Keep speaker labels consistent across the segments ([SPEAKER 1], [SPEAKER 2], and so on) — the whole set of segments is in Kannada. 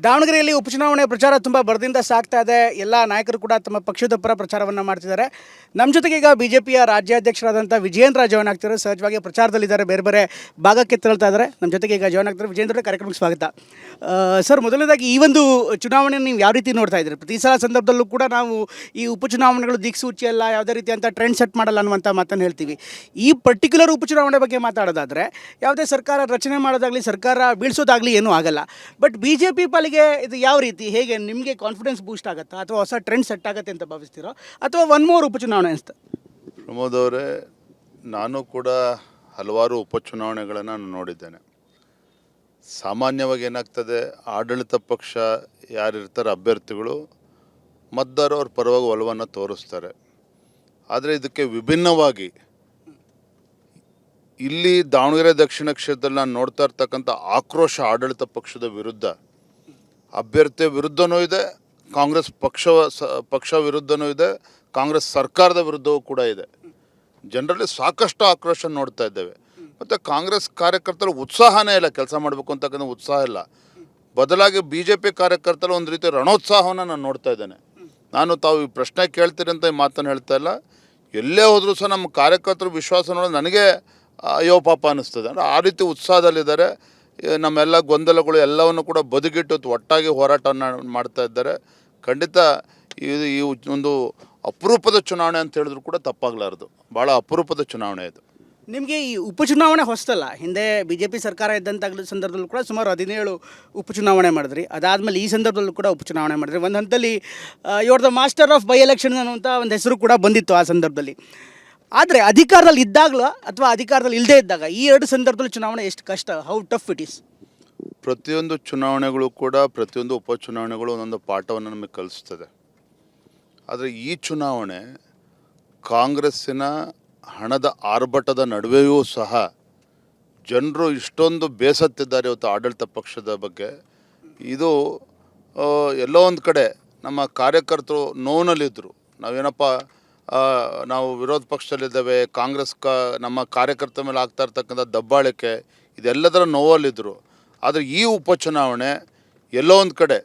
[SPEAKER 1] ದಾವಣಗೆರೆಯಲ್ಲಿ ಉಪಚುನಾವಣೆ ಪ್ರಚಾರ ತುಂಬ ಭರದಿಂದ ಸಾಗ್ತಾ ಇದೆ. ಎಲ್ಲ ನಾಯಕರು ಕೂಡ ತಮ್ಮ ಪಕ್ಷದ ಪರ ಪ್ರಚಾರವನ್ನು ಮಾಡ್ತಿದ್ದಾರೆ. ನಮ್ಮ ಜೊತೆಗೆ ಈಗ ಬಿಜೆಪಿಯ ರಾಜ್ಯಾಧ್ಯಕ್ಷರಾದಂಥ ವಿಜಯೇಂದ್ರ ಜಾಯ್ನ್ ಆಗ್ತಿದ್ದಾರೆ. ಸಹಜವಾಗಿ ಪ್ರಚಾರದಲ್ಲಿದ್ದಾರೆ, ಬೇರೆ ಬೇರೆ ಭಾಗಕ್ಕೆ ತೆರಳ್ತಾ ಇದ್ದಾರೆ. ನಮ್ಮ ಜೊತೆಗೆ ಈಗ ಜಾಯ್ನ್ ಆಗ್ತಾರೆ. ವಿಜಯೇಂದ್ರ ಕಾರ್ಯಕ್ರಮಕ್ಕೆ ಸ್ವಾಗತ. ಸರ್, ಮೊದಲನೇದಾಗಿ ಈ ಒಂದು ಚುನಾವಣೆ ನೀವು ಯಾವ ರೀತಿ ನೋಡ್ತಾ ಇದ್ದೀರಿ? ಪ್ರತಿ ಸಲ ಸಂದರ್ಭದಲ್ಲೂ ಕೂಡ ನಾವು ಈ ಉಪಚುನಾವಣೆಗಳು ದಿಕ್ಸೂಚಿ ಅಲ್ಲ, ಯಾವುದೇ ರೀತಿಯಂಥ ಟ್ರೆಂಡ್ ಸೆಟ್ ಮಾಡಲ್ಲ ಅನ್ನುವಂಥ ಮಾತನ್ನು ಹೇಳ್ತೀವಿ. ಈ ಪರ್ಟಿಕ್ಯುಲರ್ ಉಪಚುನಾವಣೆ ಬಗ್ಗೆ ಮಾತಾಡೋದಾದರೆ ಯಾವುದೇ ಸರ್ಕಾರ ರಚನೆ ಮಾಡೋದಾಗಲಿ, ಸರ್ಕಾರ ಬೀಳಿಸೋದಾಗಲಿ ಏನೂ ಆಗಲ್ಲ. ಬಟ್ BJP ಪಾಲಿಗೆ ಇದು ಯಾವ ರೀತಿ, ಹೇಗೆ ನಿಮಗೆ ಕಾನ್ಫಿಡೆನ್ಸ್ ಬೂಸ್ಟ್ ಆಗುತ್ತಾ, ಅಥವಾ ಹೊಸ ಟ್ರೆಂಡ್ ಸೆಟ್ ಆಗುತ್ತೆ ಅಂತ ಭಾವಿಸ್ತೀರೋ, ಅಥವಾ ಒನ್ ಮೋರ್ ಉಪಚುನಾವಣೆ ಅನಿಸ್ತಾ?
[SPEAKER 2] ಪ್ರಮೋದ್ ಅವರೇ, ನಾನು ಕೂಡ ಹಲವಾರು ಉಪಚುನಾವಣೆಗಳನ್ನು ನೋಡಿದ್ದೇನೆ. ಸಾಮಾನ್ಯವಾಗಿ ಏನಾಗ್ತದೆ, ಆಡಳಿತ ಪಕ್ಷ ಯಾರಿರ್ತಾರೆ ಅಭ್ಯರ್ಥಿಗಳು ಮತದಾರರು ಅವ್ರ ಪರವಾಗಿ ಒಲವನ್ನು ತೋರಿಸ್ತಾರೆ. ಆದರೆ ಇದಕ್ಕೆ ವಿಭಿನ್ನವಾಗಿ ಇಲ್ಲಿ ದಾವಣಗೆರೆ ದಕ್ಷಿಣ ಕ್ಷೇತ್ರದಲ್ಲಿ ನಾನು ನೋಡ್ತಾ ಇರ್ತಕ್ಕಂಥ ಆಕ್ರೋಶ ಆಡಳಿತ ಪಕ್ಷದ ವಿರುದ್ಧ, ಅಭ್ಯರ್ಥಿಯ ವಿರುದ್ಧವೂ ಇದೆ, ಕಾಂಗ್ರೆಸ್ ಪಕ್ಷ ವಿರುದ್ಧವೂ ಇದೆ, ಕಾಂಗ್ರೆಸ್ ಸರ್ಕಾರದ ವಿರುದ್ಧವೂ ಕೂಡ ಇದೆ. ಜನರಲ್ಲಿ ಸಾಕಷ್ಟು ಆಕ್ರೋಶ ನೋಡ್ತಾ ಇದ್ದೇವೆ. ಮತ್ತು ಕಾಂಗ್ರೆಸ್ ಕಾರ್ಯಕರ್ತರ ಉತ್ಸಾಹನೇ ಇಲ್ಲ, ಕೆಲಸ ಮಾಡಬೇಕು ಅಂತಕ್ಕಂಥ ಉತ್ಸಾಹ ಇಲ್ಲ. ಬದಲಾಗಿ BJP ಕಾರ್ಯಕರ್ತರ ಒಂದು ರೀತಿ ರಣೋತ್ಸಾಹವನ್ನು ನಾನು ನೋಡ್ತಾ ಇದ್ದೇನೆ. ತಾವು ಈ ಪ್ರಶ್ನೆ ಕೇಳ್ತೀರಿ ಅಂತ ಈ ಮಾತನ್ನು ಹೇಳ್ತಾ ಇಲ್ಲ. ಎಲ್ಲೇ ಹೋದರೂ ಸಹ ನಮ್ಮ ಕಾರ್ಯಕರ್ತರು ವಿಶ್ವಾಸ ನೋಡೋದು ನನಗೆ ಅಯ್ಯೋ ಪಾಪ ಅನ್ನಿಸ್ತದೆ. ಅಂದರೆ ಆ ರೀತಿ ಉತ್ಸಾಹದಲ್ಲಿದ್ದಾರೆ. ನಮ್ಮೆಲ್ಲ ಗೊಂದಲಗಳು ಎಲ್ಲವನ್ನು ಕೂಡ ಬದಿಗಿಟ್ಟು ಒಟ್ಟಾಗಿ ಹೋರಾಟವನ್ನು ಮಾಡ್ತಾ ಇದ್ದಾರೆ. ಖಂಡಿತ ಈ ಒಂದು ಅಪರೂಪದ ಚುನಾವಣೆ ಅಂತ ಹೇಳಿದ್ರು ಕೂಡ ತಪ್ಪಾಗಲಾರದು. ಭಾಳ ಅಪರೂಪದ ಚುನಾವಣೆ ಇದು.
[SPEAKER 1] ನಿಮಗೆ ಈ ಉಪಚುನಾವಣೆ ಹೊಸದಲ್ಲ. ಹಿಂದೆ BJP ಸರ್ಕಾರ ಇದ್ದಂಥ ಸಂದರ್ಭದಲ್ಲೂ ಕೂಡ ಸುಮಾರು 17 ಉಪಚುನಾವಣೆ ಮಾಡಿದ್ರಿ. ಅದಾದಮೇಲೆ ಈ ಸಂದರ್ಭದಲ್ಲೂ ಕೂಡ ಉಪಚುನಾವಣೆ ಮಾಡಿದ್ರಿ. ಒಂದು ಹಂತದಲ್ಲಿ you are the master of by election ಅನ್ನುವಂಥ ಒಂದು ಹೆಸರು ಕೂಡ ಬಂದಿತ್ತು ಆ ಸಂದರ್ಭದಲ್ಲಿ. ಆದರೆ ಅಧಿಕಾರದಲ್ಲಿ ಇದ್ದಾಗಲೂ ಅಥವಾ ಅಧಿಕಾರದಲ್ಲಿ ಇಲ್ಲದೇ ಇದ್ದಾಗ ಈ ಎರಡು ಸಂದರ್ಭದಲ್ಲಿ ಚುನಾವಣೆ ಎಷ್ಟು ಕಷ್ಟ, ಹೌ ಟಫ್ ಇಟ್ ಈಸ್?
[SPEAKER 2] ಪ್ರತಿಯೊಂದು ಚುನಾವಣೆಗಳು ಕೂಡ, ಪ್ರತಿಯೊಂದು ಉಪಚುನಾವಣೆಗಳು ಒಂದೊಂದು ಪಾಠವನ್ನು ನಮಗೆ ಕಲಿಸ್ತದೆ. ಆದರೆ ಈ ಚುನಾವಣೆ ಕಾಂಗ್ರೆಸ್ಸಿನ ಹಣದ ಆರ್ಭಟದ ನಡುವೆಯೂ ಸಹ ಜನರು ಇಷ್ಟೊಂದು ಬೇಸತ್ತಿದ್ದಾರೆ ಇವತ್ತು ಆಡಳಿತ ಪಕ್ಷದ ಬಗ್ಗೆ. ಇದು ಎಲ್ಲೋ ಒಂದು ಕಡೆ ನಮ್ಮ ಕಾರ್ಯಕರ್ತರು ನೋವಿನಲ್ಲಿದ್ದರು. ನಾವು ವಿರೋಧ ಪಕ್ಷದಲ್ಲಿದ್ದೇವೆ, ನಮ್ಮ ಕಾರ್ಯಕರ್ತರ ಮೇಲೆ ಆಗ್ತಾ ಇರ್ತಕ್ಕಂಥ ದಬ್ಬಾಳಿಕೆ ಇದೆಲ್ಲದರ ನೋವಲ್ಲಿದ್ದರು. ಆದರೆ ಈ ಉಪಚುನಾವಣೆ ಎಲ್ಲೋ ಒಂದು ಕಡೆ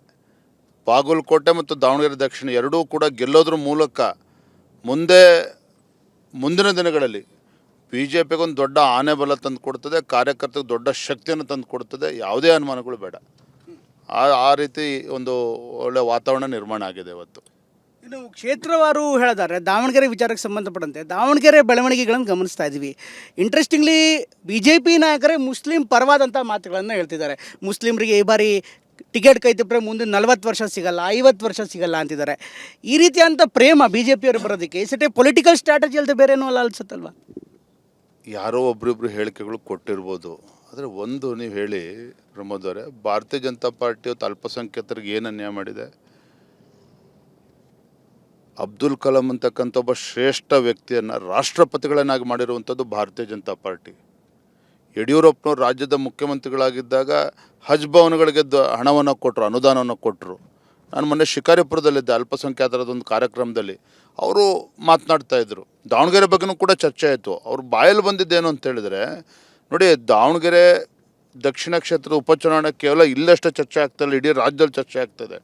[SPEAKER 2] ಬಾಗಲಕೋಟೆ ಮತ್ತು ದಾವಣಗೆರೆ ದಕ್ಷಿಣ ಎರಡೂ ಕೂಡ ಗೆಲ್ಲೋದ್ರ ಮೂಲಕ ಮುಂದಿನ ದಿನಗಳಲ್ಲಿ BJPಗೆ ಒಂದು ದೊಡ್ಡ ಆನೆ ಬಲ ತಂದು ಕೊಡ್ತದೆ, ಕಾರ್ಯಕರ್ತರಿಗೆ ದೊಡ್ಡ ಶಕ್ತಿಯನ್ನು ತಂದು ಕೊಡ್ತದೆ. ಯಾವುದೇ ಅನುಮಾನಗಳು ಬೇಡ. ಆ ರೀತಿ ಒಂದು ಒಳ್ಳೆಯ ವಾತಾವರಣ ನಿರ್ಮಾಣ ಆಗಿದೆ ಇವತ್ತು.
[SPEAKER 1] ಇನ್ನು ಕ್ಷೇತ್ರವಾರು ಹೇಳಿದರೆ ದಾವಣಗೆರೆ ವಿಚಾರಕ್ಕೆ ಸಂಬಂಧಪಟ್ಟಂತೆ ದಾವಣಗೆರೆ ಬೆಳವಣಿಗೆಗಳನ್ನು ಗಮನಿಸ್ತಾ ಇದ್ದೀವಿ. ಇಂಟ್ರೆಸ್ಟಿಂಗ್ಲಿ BJP ನಾಯಕರೇ ಮುಸ್ಲಿಂ ಪರವಾದಂಥ ಮಾತುಗಳನ್ನು ಹೇಳ್ತಿದ್ದಾರೆ. ಮುಸ್ಲಿಮರಿಗೆ ಈ ಬಾರಿ ಟಿಕೆಟ್ ಕೈ ತಪ್ಪರೆ ಮುಂದೆ 40 ವರ್ಷ ಸಿಗಲ್ಲ, 50 ವರ್ಷ ಸಿಗಲ್ಲ ಅಂತಿದ್ದಾರೆ. ಈ ರೀತಿಯಂಥ ಪ್ರೇಮ BJPಯವರು ಬರೋದಕ್ಕೆ ಇಸಟೇ ಪೊಲಿಟಿಕಲ್ ಸ್ಟ್ರಾಟಜಿ ಅಲ್ಲದೆ ಬೇರೆ ಏನೂ ಅಲ್ಲ ಅನ್ಸುತ್ತಲ್ವಾ?
[SPEAKER 2] ಯಾರೋ ಒಬ್ರಿಬ್ರು ಹೇಳಿಕೆಗಳು ಕೊಟ್ಟಿರ್ಬೋದು. ಆದರೆ ಒಂದು ನೀವು ಹೇಳಿ ಪ್ರಮೋದ್ ಅವರೇ, ಭಾರತೀಯ ಜನತಾ ಪಾರ್ಟಿ ಇವತ್ತು ಅಲ್ಪಸಂಖ್ಯಾತರಿಗೆ ಏನು ಅನ್ಯಾಯ ಮಾಡಿದೆ? ಅಬ್ದುಲ್ ಕಲಾಂ ಅಂತಕ್ಕಂಥ ಒಬ್ಬ ಶ್ರೇಷ್ಠ ವ್ಯಕ್ತಿಯನ್ನು ರಾಷ್ಟ್ರಪತಿಗಳನ್ನಾಗಿ ಮಾಡಿರುವಂಥದ್ದು ಭಾರತೀಯ ಜನತಾ ಪಾರ್ಟಿ. ಯಡಿಯೂರಪ್ಪನವರು ರಾಜ್ಯದ ಮುಖ್ಯಮಂತ್ರಿಗಳಾಗಿದ್ದಾಗ ಹಜ್ ಭವನಗಳಿಗೆ ಹಣವನ್ನು ಕೊಟ್ಟರು, ಅನುದಾನವನ್ನು ಕೊಟ್ಟರು. ನಾನು ಮೊನ್ನೆ ಶಿಕಾರಿಪುರದಲ್ಲಿದ್ದೆ, ಅಲ್ಪಸಂಖ್ಯಾತರದೊಂದು ಕಾರ್ಯಕ್ರಮದಲ್ಲಿ ಅವರು ಮಾತನಾಡ್ತಾಯಿದ್ರು. ದಾವಣಗೆರೆ ಬಗ್ಗೆನೂ ಕೂಡ ಚರ್ಚೆ ಆಯಿತು. ಅವ್ರ ಬಾಯಲ್ಲಿ ಬಂದಿದ್ದೇನು ಅಂತ ಹೇಳಿದರೆ, ನೋಡಿ, ದಾವಣಗೆರೆ ದಕ್ಷಿಣ ಕ್ಷೇತ್ರದ ಉಪಚುನಾವಣೆ ಕೇವಲ ಇಲ್ಲಷ್ಟೇ ಚರ್ಚೆ ಆಗ್ತಾಯಿಲ್ಲ, ಇಡೀ ರಾಜ್ಯದಲ್ಲಿ ಚರ್ಚೆ ಆಗ್ತಾಯಿದೆ.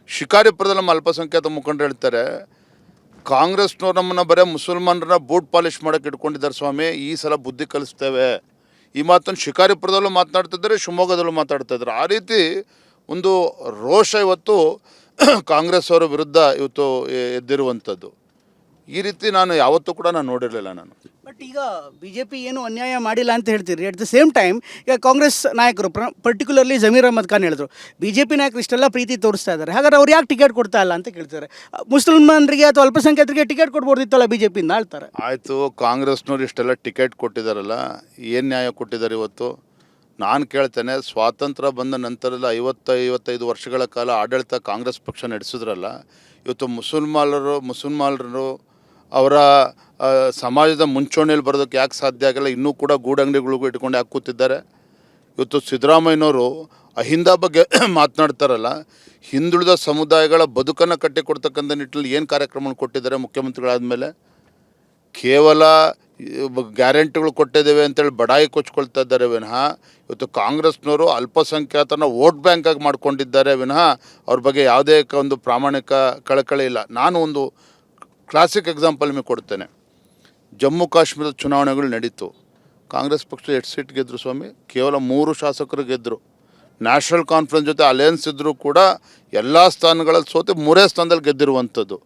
[SPEAKER 2] ಶಿಕಾರಿಪುರದಲ್ಲಿ ನಮ್ಮ ಅಲ್ಪಸಂಖ್ಯಾತ ಮುಖಂಡರು ಹೇಳ್ತಾರೆ, ಕಾಂಗ್ರೆಸ್ನವ್ರು ನಮ್ಮನ್ನು ಬರೀ ಮುಸಲ್ಮಾನರನ್ನ ಬೂಟ್ ಪಾಲಿಷ್ ಮಾಡೋಕ್ಕೆ ಇಟ್ಕೊಂಡಿದ್ದಾರೆ ಸ್ವಾಮಿ, ಈ ಸಲ ಬುದ್ಧಿ ಕಲಿಸ್ತೇವೆ. ಈ ಮಾತನ್ನು ಶಿಕಾರಿಪುರದಲ್ಲೂ ಮಾತನಾಡ್ತಿದ್ದಾರೆ, ಶಿವಮೊಗ್ಗದಲ್ಲೂ ಮಾತಾಡ್ತಾಯಿದ್ದಾರೆ. ಆ ರೀತಿ ಒಂದು ರೋಷ ಇವತ್ತು ಕಾಂಗ್ರೆಸ್ ಅವರ ವಿರುದ್ಧ ಇವತ್ತು ಎದ್ದಿರುವಂಥದ್ದು. ಈ ರೀತಿ ನಾನು ಯಾವತ್ತೂ ಕೂಡ ನೋಡಿರಲಿಲ್ಲ ನಾನು.
[SPEAKER 1] ಬಟ್ ಈಗ BJP ಏನು ಅನ್ಯಾಯ ಮಾಡಿಲ್ಲ ಅಂತ ಹೇಳ್ತೀರಿ. ಅಟ್ ದ ಸೇಮ್ ಟೈಮ್ ಈಗ ಕಾಂಗ್ರೆಸ್ ನಾಯಕರು ಪರ್ಟಿಕ್ಯುಲರ್ಲಿ ಜಮೀರ್ ಅಹ್ಮದ್ ಖಾನ್ ಹೇಳಿದ್ರು, BJP ನಾಯಕರು ಇಷ್ಟೆಲ್ಲ ಪ್ರೀತಿ ತೋರಿಸ್ತಾ ಇದ್ದಾರೆ, ಹಾಗಾದ್ರೆ ಅವ್ರು ಯಾಕೆ ಟಿಕೆಟ್ ಕೊಡ್ತಾ ಇಲ್ಲ ಅಂತ ಕೇಳ್ತಾರೆ. ಮುಸಲ್ಮಾನರಿಗೆ ಅಥವಾ ಅಲ್ಪಸಂಖ್ಯಾತರಿಗೆ ಟಿಕೆಟ್ ಕೊಡ್ಬೋದಿತ್ತಲ್ಲ BJPಯಿಂದ ಆಳ್ತಾರೆ.
[SPEAKER 2] ಆಯಿತು, ಕಾಂಗ್ರೆಸ್ನವ್ರು ಇಷ್ಟೆಲ್ಲ ಟಿಕೆಟ್ ಕೊಟ್ಟಿದ್ದಾರಲ್ಲ, ಏನು ನ್ಯಾಯ ಕೊಟ್ಟಿದ್ದಾರೆ ಇವತ್ತು? ನಾನು ಕೇಳ್ತೇನೆ, ಸ್ವಾತಂತ್ರ್ಯ ಬಂದ ನಂತರದ 50-55 ವರ್ಷಗಳ ಕಾಲ ಆಡಳಿತ ಕಾಂಗ್ರೆಸ್ ಪಕ್ಷ ನಡೆಸಿದ್ರಲ್ಲ, ಇವತ್ತು ಮುಸಲ್ಮಾನರು ಅವರ ಸಮಾಜದ ಮುಂಚೂಣಿಯಲ್ಲಿ ಬರೋದಕ್ಕೆ ಯಾಕೆ ಸಾಧ್ಯ ಆಗಿಲ್ಲ? ಇನ್ನೂ ಕೂಡ ಗೂಡಂಗಡಿಗಳಿಗೂ ಇಟ್ಕೊಂಡು ಯಾಕೆ ಕೂತಿದ್ದಾರೆ? ಇವತ್ತು ಸಿದ್ದರಾಮಯ್ಯನವರು ಅಹಿಂದ ಬಗ್ಗೆ ಮಾತನಾಡ್ತಾರಲ್ಲ, ಹಿಂದುಳಿದ ಸಮುದಾಯಗಳ ಬದುಕನ್ನು ಕಟ್ಟಿಕೊಡ್ತಕ್ಕಂಥ ನಿಟ್ಟಿನಲ್ಲಿ ಏನು ಕಾರ್ಯಕ್ರಮ ಕೊಟ್ಟಿದ್ದಾರೆ ಮುಖ್ಯಮಂತ್ರಿಗಳಾದ ಮೇಲೆ? ಕೇವಲ ಗ್ಯಾರಂಟಿಗಳು ಕೊಟ್ಟಿದ್ದೇವೆ ಅಂತೇಳಿ ಬಡಾಯಿ ಕೊಚ್ಕೊಳ್ತಾ ಇದ್ದಾರೆ ವಿನಃ ಇವತ್ತು ಕಾಂಗ್ರೆಸ್ನವರು ಅಲ್ಪಸಂಖ್ಯಾತರನ್ನ ವೋಟ್ ಬ್ಯಾಂಕಾಗಿ ಮಾಡ್ಕೊಂಡಿದ್ದಾರೆ ವಿನಃ ಅವ್ರ ಬಗ್ಗೆ ಯಾವುದೇ ಒಂದು ಪ್ರಾಮಾಣಿಕ ಕಳಕಳಿ ಇಲ್ಲ. ನಾನು ಒಂದು ಕ್ಲಾಸಿಕ್ ಎಕ್ಸಾಂಪಲ್ ನಿಮಗೆ ಕೊಡ್ತೇನೆ. ಜಮ್ಮು ಕಾಶ್ಮೀರದ ಚುನಾವಣೆಗಳು ನಡೀತು. ಕಾಂಗ್ರೆಸ್ ಪಕ್ಷ 8 ಸೀಟ್ ಗೆದ್ದರು ಸ್ವಾಮಿ, ಕೇವಲ 3 ಶಾಸಕರು ಗೆದ್ದರು. ನ್ಯಾಷನಲ್ ಕಾನ್ಫರೆನ್ಸ್ ಜೊತೆ ಅಲಯನ್ಸ್ ಇದ್ದರೂ ಕೂಡ ಎಲ್ಲ ಸ್ಥಾನಗಳಲ್ಲಿ ಸೋತೆ 3 ಸ್ಥಾನದಲ್ಲಿ ಗೆದ್ದಿರುವಂಥದ್ದು.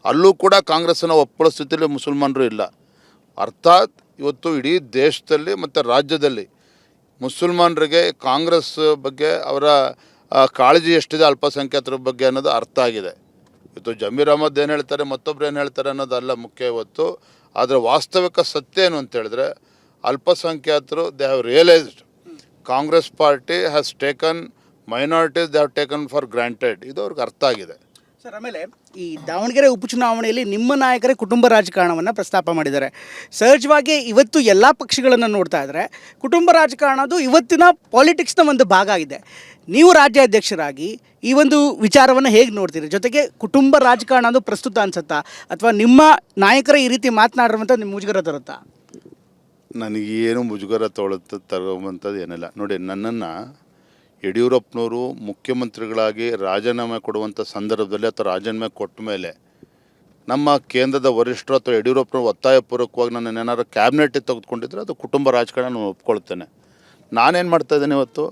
[SPEAKER 2] ಅಲ್ಲೂ ಕೂಡ ಕಾಂಗ್ರೆಸ್ಸನ್ನು ಒಪ್ಪಳೋ ಸ್ಥಿತಿಯಲ್ಲಿ ಮುಸಲ್ಮಾನರು ಇಲ್ಲ. ಅರ್ಥಾತ್ ಇವತ್ತು ಇಡೀ ದೇಶದಲ್ಲಿ ಮತ್ತು ರಾಜ್ಯದಲ್ಲಿ ಮುಸಲ್ಮಾನರಿಗೆ ಕಾಂಗ್ರೆಸ್ ಬಗ್ಗೆ ಅವರ ಕಾಳಜಿ ಎಷ್ಟಿದೆ ಅಲ್ಪಸಂಖ್ಯಾತರ ಬಗ್ಗೆ ಅನ್ನೋದು ಅರ್ಥ ಆಗಿದೆ. ಇವತ್ತು ಜಮೀರ್ ಅಹಮದ್ ಏನು ಹೇಳ್ತಾರೆ, ಮತ್ತೊಬ್ರು ಏನು ಹೇಳ್ತಾರೆ ಅನ್ನೋದಲ್ಲ ಮುಖ್ಯ ಇವತ್ತು. ಆದರೆ ವಾಸ್ತವಿಕ ಸತ್ಯ ಏನು ಅಂತ ಹೇಳಿದ್ರೆ, ಅಲ್ಪಸಂಖ್ಯಾತರು they have realised Congress party has taken minorities, they have taken for granted. ಇದು ಅವ್ರಿಗೆ ಅರ್ಥ ಆಗಿದೆ.
[SPEAKER 1] ಸರ್, ಆಮೇಲೆ ಈ ದಾವಣಗೆರೆ ಉಪಚುನಾವಣೆಯಲ್ಲಿ ನಿಮ್ಮ ನಾಯಕರೇ ಕುಟುಂಬ ರಾಜಕಾರಣವನ್ನು ಪ್ರಸ್ತಾಪ ಮಾಡಿದ್ದಾರೆ. ಸಹಜವಾಗಿ ಇವತ್ತು ಎಲ್ಲ ಪಕ್ಷಗಳನ್ನು ನೋಡ್ತಾ ಇದ್ದರೆ ಕುಟುಂಬ ರಾಜಕಾರಣದು ಇವತ್ತಿನ ಪಾಲಿಟಿಕ್ಸ್ನ ಒಂದು ಭಾಗ ಆಗಿದೆ. ನೀವು ರಾಜ್ಯಾಧ್ಯಕ್ಷರಾಗಿ ಈ ಒಂದು ವಿಚಾರವನ್ನು ಹೇಗೆ ನೋಡ್ತೀರಿ? ಜೊತೆಗೆ ಕುಟುಂಬ ರಾಜಕಾರಣ ಅದು ಪ್ರಸ್ತುತ ಅನ್ಸುತ್ತಾ, ಅಥವಾ ನಿಮ್ಮ ನಾಯಕರ ಈ ರೀತಿ ಮಾತನಾಡಿರುವಂಥ ನಿಮ್ಮ ಮುಜುಗರ ತರುತ್ತಾ?
[SPEAKER 2] ನನಗೇನು ಮುಜುಗರ ತರುವಂಥದ್ದು ಏನಿಲ್ಲ. ನೋಡಿ, ನನ್ನನ್ನು ಯಡಿಯೂರಪ್ಪನವರು ಮುಖ್ಯಮಂತ್ರಿಗಳಾಗಿ ರಾಜೀನಾಮೆ ಕೊಡುವಂಥ ಸಂದರ್ಭದಲ್ಲಿ ಅಥವಾ ರಾಜೀನಾಮೆ ಕೊಟ್ಟ ಮೇಲೆ ನಮ್ಮ ಕೇಂದ್ರದ ವರಿಷ್ಠರು ಅಥವಾ ಯಡಿಯೂರಪ್ಪನವರು ಒತ್ತಾಯಪೂರ್ವಕವಾಗಿ ನನ್ನ ಏನಾದ್ರು ಕ್ಯಾಬಿನೆಟ್ಟಿಗೆ ತೆಗೆದುಕೊಂಡಿದ್ರೆ ಅದು ಕುಟುಂಬ ರಾಜಕಾರಣ ನಾನು ಒಪ್ಕೊಳ್ತೇನೆ. ನಾನೇನು ಮಾಡ್ತಾಯಿದ್ದೇನೆ ಇವತ್ತು?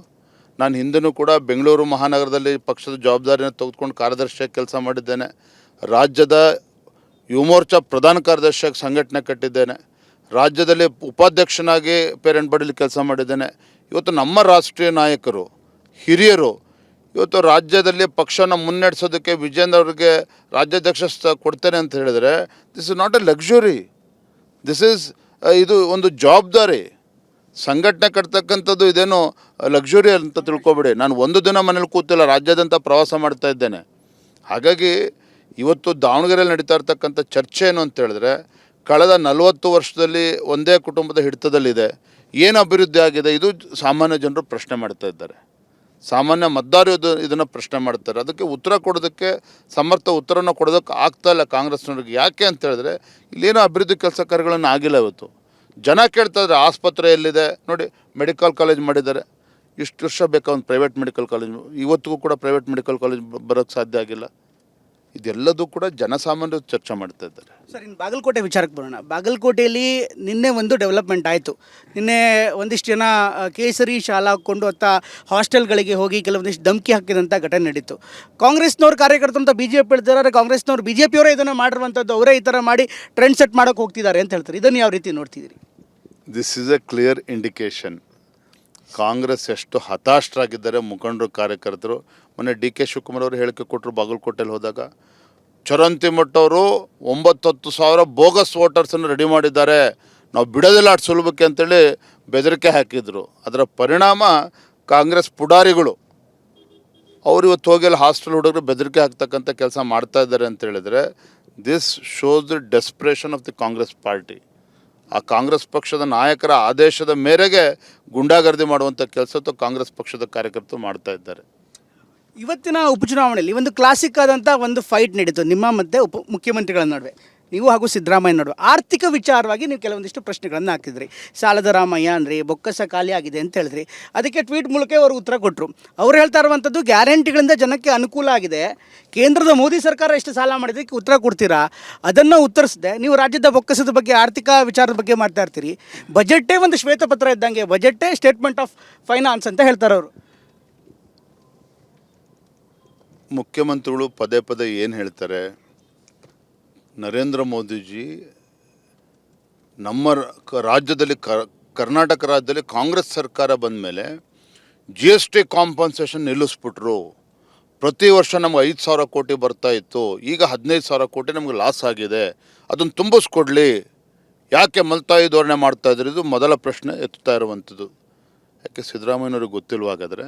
[SPEAKER 2] ನಾನು ಹಿಂದೂ ಕೂಡ ಬೆಂಗಳೂರು ಮಹಾನಗರದಲ್ಲಿ ಪಕ್ಷದ ಜವಾಬ್ದಾರಿಯನ್ನು ತೆಗೆದುಕೊಂಡು ಕಾರ್ಯದರ್ಶಿಯಾಗಿ ಕೆಲಸ ಮಾಡಿದ್ದೇನೆ. ರಾಜ್ಯದ ಯುವ ಮೋರ್ಚಾ ಪ್ರಧಾನ ಕಾರ್ಯದರ್ಶಿಯಾಗಿ ಸಂಘಟನೆ ಕಟ್ಟಿದ್ದೇನೆ. ರಾಜ್ಯದಲ್ಲಿ ಉಪಾಧ್ಯಕ್ಷನಾಗಿ ಪೇರೆಂಟ್ ಬಡಲಿ ಕೆಲಸ ಮಾಡಿದ್ದೇನೆ. ಇವತ್ತು ನಮ್ಮ ರಾಷ್ಟ್ರೀಯ ನಾಯಕರು, ಹಿರಿಯರು ಇವತ್ತು ರಾಜ್ಯದಲ್ಲಿ ಪಕ್ಷನ ಮುನ್ನಡೆಸೋದಕ್ಕೆ ವಿಜೇಂದ್ರ ಅವರಿಗೆ ರಾಜ್ಯಾಧ್ಯಕ್ಷ ಕೊಡ್ತೇನೆ ಅಂತ ಹೇಳಿದರೆ, this is not A luxury, this is ಇದು ಒಂದು ಜವಾಬ್ದಾರಿ. ಸಂಘಟನೆ ಕಟ್ತಕ್ಕಂಥದ್ದು ಇದೇನು ಲಕ್ಸುರಿ ಅಂತ ತಿಳ್ಕೊಬೇಡಿ. ನಾನು ಒಂದು ದಿನ ಮನೇಲಿ ಕೂತಿಲ್ಲ, ರಾಜ್ಯಾದ್ಯಂತ ಪ್ರವಾಸ ಮಾಡ್ತಾ ಇದ್ದೇನೆ. ಹಾಗಾಗಿ ಇವತ್ತು ದಾವಣಗೆರೆಯಲ್ಲಿ ನಡೀತಾ ಇರ್ತಕ್ಕಂಥ ಚರ್ಚೆ ಏನು ಅಂತ ಹೇಳಿದ್ರೆ, ಕಳೆದ 40 ವರ್ಷದಲ್ಲಿ ಒಂದೇ ಕುಟುಂಬದ ಹಿಡಿತದಲ್ಲಿದೆ, ಏನು ಅಭಿವೃದ್ಧಿ ಆಗಿದೆ, ಇದು ಸಾಮಾನ್ಯ ಜನರು ಪ್ರಶ್ನೆ ಮಾಡ್ತಾ ಇದ್ದಾರೆ. ಸಾಮಾನ್ಯ ಮತದಾರರು ಇದನ್ನು ಪ್ರಶ್ನೆ ಮಾಡ್ತಾರೆ. ಅದಕ್ಕೆ ಉತ್ತರ ಕೊಡೋದಕ್ಕೆ ಸಮರ್ಥ ಉತ್ತರನ ಕೊಡೋದಕ್ಕೆ ಆಗ್ತಾ ಇಲ್ಲ ಕಾಂಗ್ರೆಸ್ನವ್ರಿಗೆ. ಯಾಕೆ ಅಂತ ಹೇಳಿದ್ರೆ, ಇಲ್ಲೇನೋ ಅಭಿವೃದ್ಧಿ ಕೆಲಸ ಕಾರ್ಯಗಳನ್ನು ಆಗಿಲ್ಲ. ಇವತ್ತು ಜನ ಕೇಳ್ತಾ ಇದ್ದಾರೆ ಆಸ್ಪತ್ರೆ ಎಲ್ಲಿದೆ ನೋಡಿ, ಮೆಡಿಕಲ್ ಕಾಲೇಜ್ ಮಾಡಿದ್ದಾರೆ. ಇಷ್ಟು ವರ್ಷ ಬೇಕಾ ಒಂದು ಪ್ರೈವೇಟ್ ಮೆಡಿಕಲ್ ಕಾಲೇಜ್? ಇವತ್ತಿಗೂ ಕೂಡ ಪ್ರೈವೇಟ್ ಮೆಡಿಕಲ್ ಕಾಲೇಜ್ ಬರೋಕ್ಕೆ ಸಾಧ್ಯ ಆಗಿಲ್ಲ. ಇದೆಲ್ಲದೂ ಕೂಡ ಜನಸಾಮಾನ್ಯರು ಚರ್ಚೆ ಮಾಡ್ತಾ ಇದ್ದಾರೆ.
[SPEAKER 1] ಸರ್, ಇನ್ನು ಬಾಗಲಕೋಟೆ ವಿಚಾರಕ್ಕೆ ಬರೋಣ. ಬಾಗಲಕೋಟೆಯಲ್ಲಿ ನಿನ್ನೆ ಒಂದು ಡೆವಲಪ್ಮೆಂಟ್ ಆಯಿತು. ನಿನ್ನೆ ಒಂದಿಷ್ಟು ಜನ ಕೇಸರಿ ಶಾಲಾ ಹಾಕ್ಕೊಂಡು ಹಾಸ್ಟೆಲ್ಗಳಿಗೆ ಹೋಗಿ ಕೆಲವೊಂದಿಷ್ಟು ಧಮಕಿ ಹಾಕಿದಂಥ ಘಟನೆ ನಡೀತು. ಕಾಂಗ್ರೆಸ್ನವ್ರ ಕಾರ್ಯಕರ್ತರು ಅಂತ BJP ಹೇಳ್ತಾರೆ, ಕಾಂಗ್ರೆಸ್ನವ್ರು BJPಯವರೇ ಇದನ್ನು ಮಾಡಿರುವಂಥದ್ದು, ಅವರೇ ಈ ಥರ ಮಾಡಿ ಟ್ರೆಂಡ್ ಸೆಟ್ ಮಾಡೋಕ್ಕೆ ಹೋಗ್ತಿದ್ದಾರೆ ಅಂತ ಹೇಳ್ತಾರೆ. ಇದನ್ನು ಯಾವ ರೀತಿ ನೋಡ್ತಿದ್ದೀರಿ?
[SPEAKER 2] This is a clear indication Congress ಎಷ್ಟು ಹತಾಶರಾಗಿದ್ದಾರೆ ಮುಖಂಡರು, ಕಾರ್ಯಕರ್ತರು. ಮೊನ್ನೆ DK ಶಿವಕುಮಾರ್ ಅವರು ಹೇಳಿಕೆ ಕೊಟ್ಟರು ಬಾಗಲಕೋಟೆಯಲ್ಲಿ ಹೋದಾಗ. ಚರಂತಿ ಮಟ್ಟವರು 9-10 ಸಾವಿರ ಬೋಗಸ್ ವೋಟರ್ಸನ್ನು ರೆಡಿ ಮಾಡಿದ್ದಾರೆ, ನಾವು ಬಿಡೋದಿಲ್ಲ ಅಷ್ಟು ಸುಲಭಕ್ಕೆ ಅಂತೇಳಿ ಬೆದರಿಕೆ ಹಾಕಿದರು. ಅದರ ಪರಿಣಾಮ ಕಾಂಗ್ರೆಸ್ ಪುಡಾರಿಗಳು ಅವರು ಇವತ್ತು ಹೋಗಿ ಅಲ್ಲಿ ಹಾಸ್ಟೆಲ್ ಹುಡುಗರು ಬೆದರಿಕೆ ಹಾಕ್ತಕ್ಕಂಥ ಕೆಲಸ ಮಾಡ್ತಾ ಇದ್ದಾರೆ ಅಂತ ಹೇಳಿದರೆ, this shows the desperation of the Congress party. ಆ ಕಾಂಗ್ರೆಸ್ ಪಕ್ಷದ ನಾಯಕರ ಆದೇಶದ ಮೇರೆಗೆ ಗುಂಡಾಗರ್ದಿ ಮಾಡುವಂಥ ಕೆಲಸ ಕಾಂಗ್ರೆಸ್ ಪಕ್ಷದ ಕಾರ್ಯಕರ್ತರು ಮಾಡ್ತಾ ಇದ್ದಾರೆ.
[SPEAKER 1] ಇವತ್ತಿನ ಉಪಚುನಾವಣೆಯಲ್ಲಿ ಒಂದು ಕ್ಲಾಸಿಕ್ ಆದಂಥ ಒಂದು ಫೈಟ್ ನಡೀತು ನಿಮ್ಮ ಮತ್ತು ಮುಖ್ಯಮಂತ್ರಿಗಳ ನಡುವೆ, ನೀವು ಹಾಗೂ ಸಿದ್ದರಾಮಯ್ಯ ನಡುವೆ. ಆರ್ಥಿಕ ವಿಚಾರವಾಗಿ ನೀವು ಕೆಲವೊಂದಿಷ್ಟು ಪ್ರಶ್ನೆಗಳನ್ನು ಹಾಕಿದ್ರಿ. ಸಾಲದ ರಾಮಯ್ಯ ಅಂದ್ರಿ, ಬೊಕ್ಕಸ ಖಾಲಿ ಆಗಿದೆ ಅಂತ ಹೇಳಿದ್ರಿ. ಅದಕ್ಕೆ ಟ್ವೀಟ್ ಮೂಲಕ ಅವರು ಉತ್ತರ ಕೊಟ್ಟರು. ಅವ್ರು ಹೇಳ್ತಾ ಇರುವಂಥದ್ದು ಗ್ಯಾರಂಟಿಗಳಿಂದ ಜನಕ್ಕೆ ಅನುಕೂಲ ಆಗಿದೆ, ಕೇಂದ್ರದ ಮೋದಿ ಸರ್ಕಾರ ಎಷ್ಟು ಸಾಲ ಮಾಡಿದ್ದಕ್ಕೆ ಉತ್ತರ ಕೊಡ್ತೀರಾ, ಅದನ್ನು ಉತ್ತರಿಸದೆ ನೀವು ರಾಜ್ಯದ ಬೊಕ್ಕಸದ ಬಗ್ಗೆ, ಆರ್ಥಿಕ ವಿಚಾರದ ಬಗ್ಗೆ ಮಾಡ್ತಾ ಇರ್ತೀರಿ. ಬಜೆಟ್ಟೇ ಒಂದು ಶ್ವೇತಪತ್ರ ಇದ್ದಂಗೆ, ಬಜೆಟ್ಟೇ ಸ್ಟೇಟ್ಮೆಂಟ್ ಆಫ್ ಫೈನಾನ್ಸ್ ಅಂತ ಹೇಳ್ತಾರೆ ಅವರು.
[SPEAKER 2] ಮುಖ್ಯಮಂತ್ರಿಗಳು ಪದೇ ಪದೇ ಏನು ಹೇಳ್ತಾರೆ, ನರೇಂದ್ರ ಮೋದಿಜಿ ನಮ್ಮ ರಾಜ್ಯದಲ್ಲಿ ಕರ್ನಾಟಕ ರಾಜ್ಯದಲ್ಲಿ ಕಾಂಗ್ರೆಸ್ ಸರ್ಕಾರ ಬಂದ ಮೇಲೆ GST ಕಾಂಪನ್ಸೇಷನ್ ನಿಲ್ಲಿಸ್ಬಿಟ್ರು. ಪ್ರತಿ ವರ್ಷ ನಮ್ಗೆ 5,000 ಕೋಟಿ ಬರ್ತಾ ಇತ್ತು, ಈಗ 15,000 ಕೋಟಿ ನಮ್ಗೆ ಲಾಸ್ ಆಗಿದೆ, ಅದನ್ನು ತುಂಬಿಸ್ಕೊಡ್ಲಿ, ಯಾಕೆ ಮಲ್ತಾಯಿ ಧೋರಣೆ ಮಾಡ್ತಾ ಇದ್ರು? ಇದು ಮೊದಲ ಪ್ರಶ್ನೆ ಎತ್ತುತ್ತಾ ಇರುವಂಥದ್ದು. ಯಾಕೆ ಸಿದ್ದರಾಮಯ್ಯನವ್ರಿಗೆ ಗೊತ್ತಿಲ್ವಾಗಾದರೆ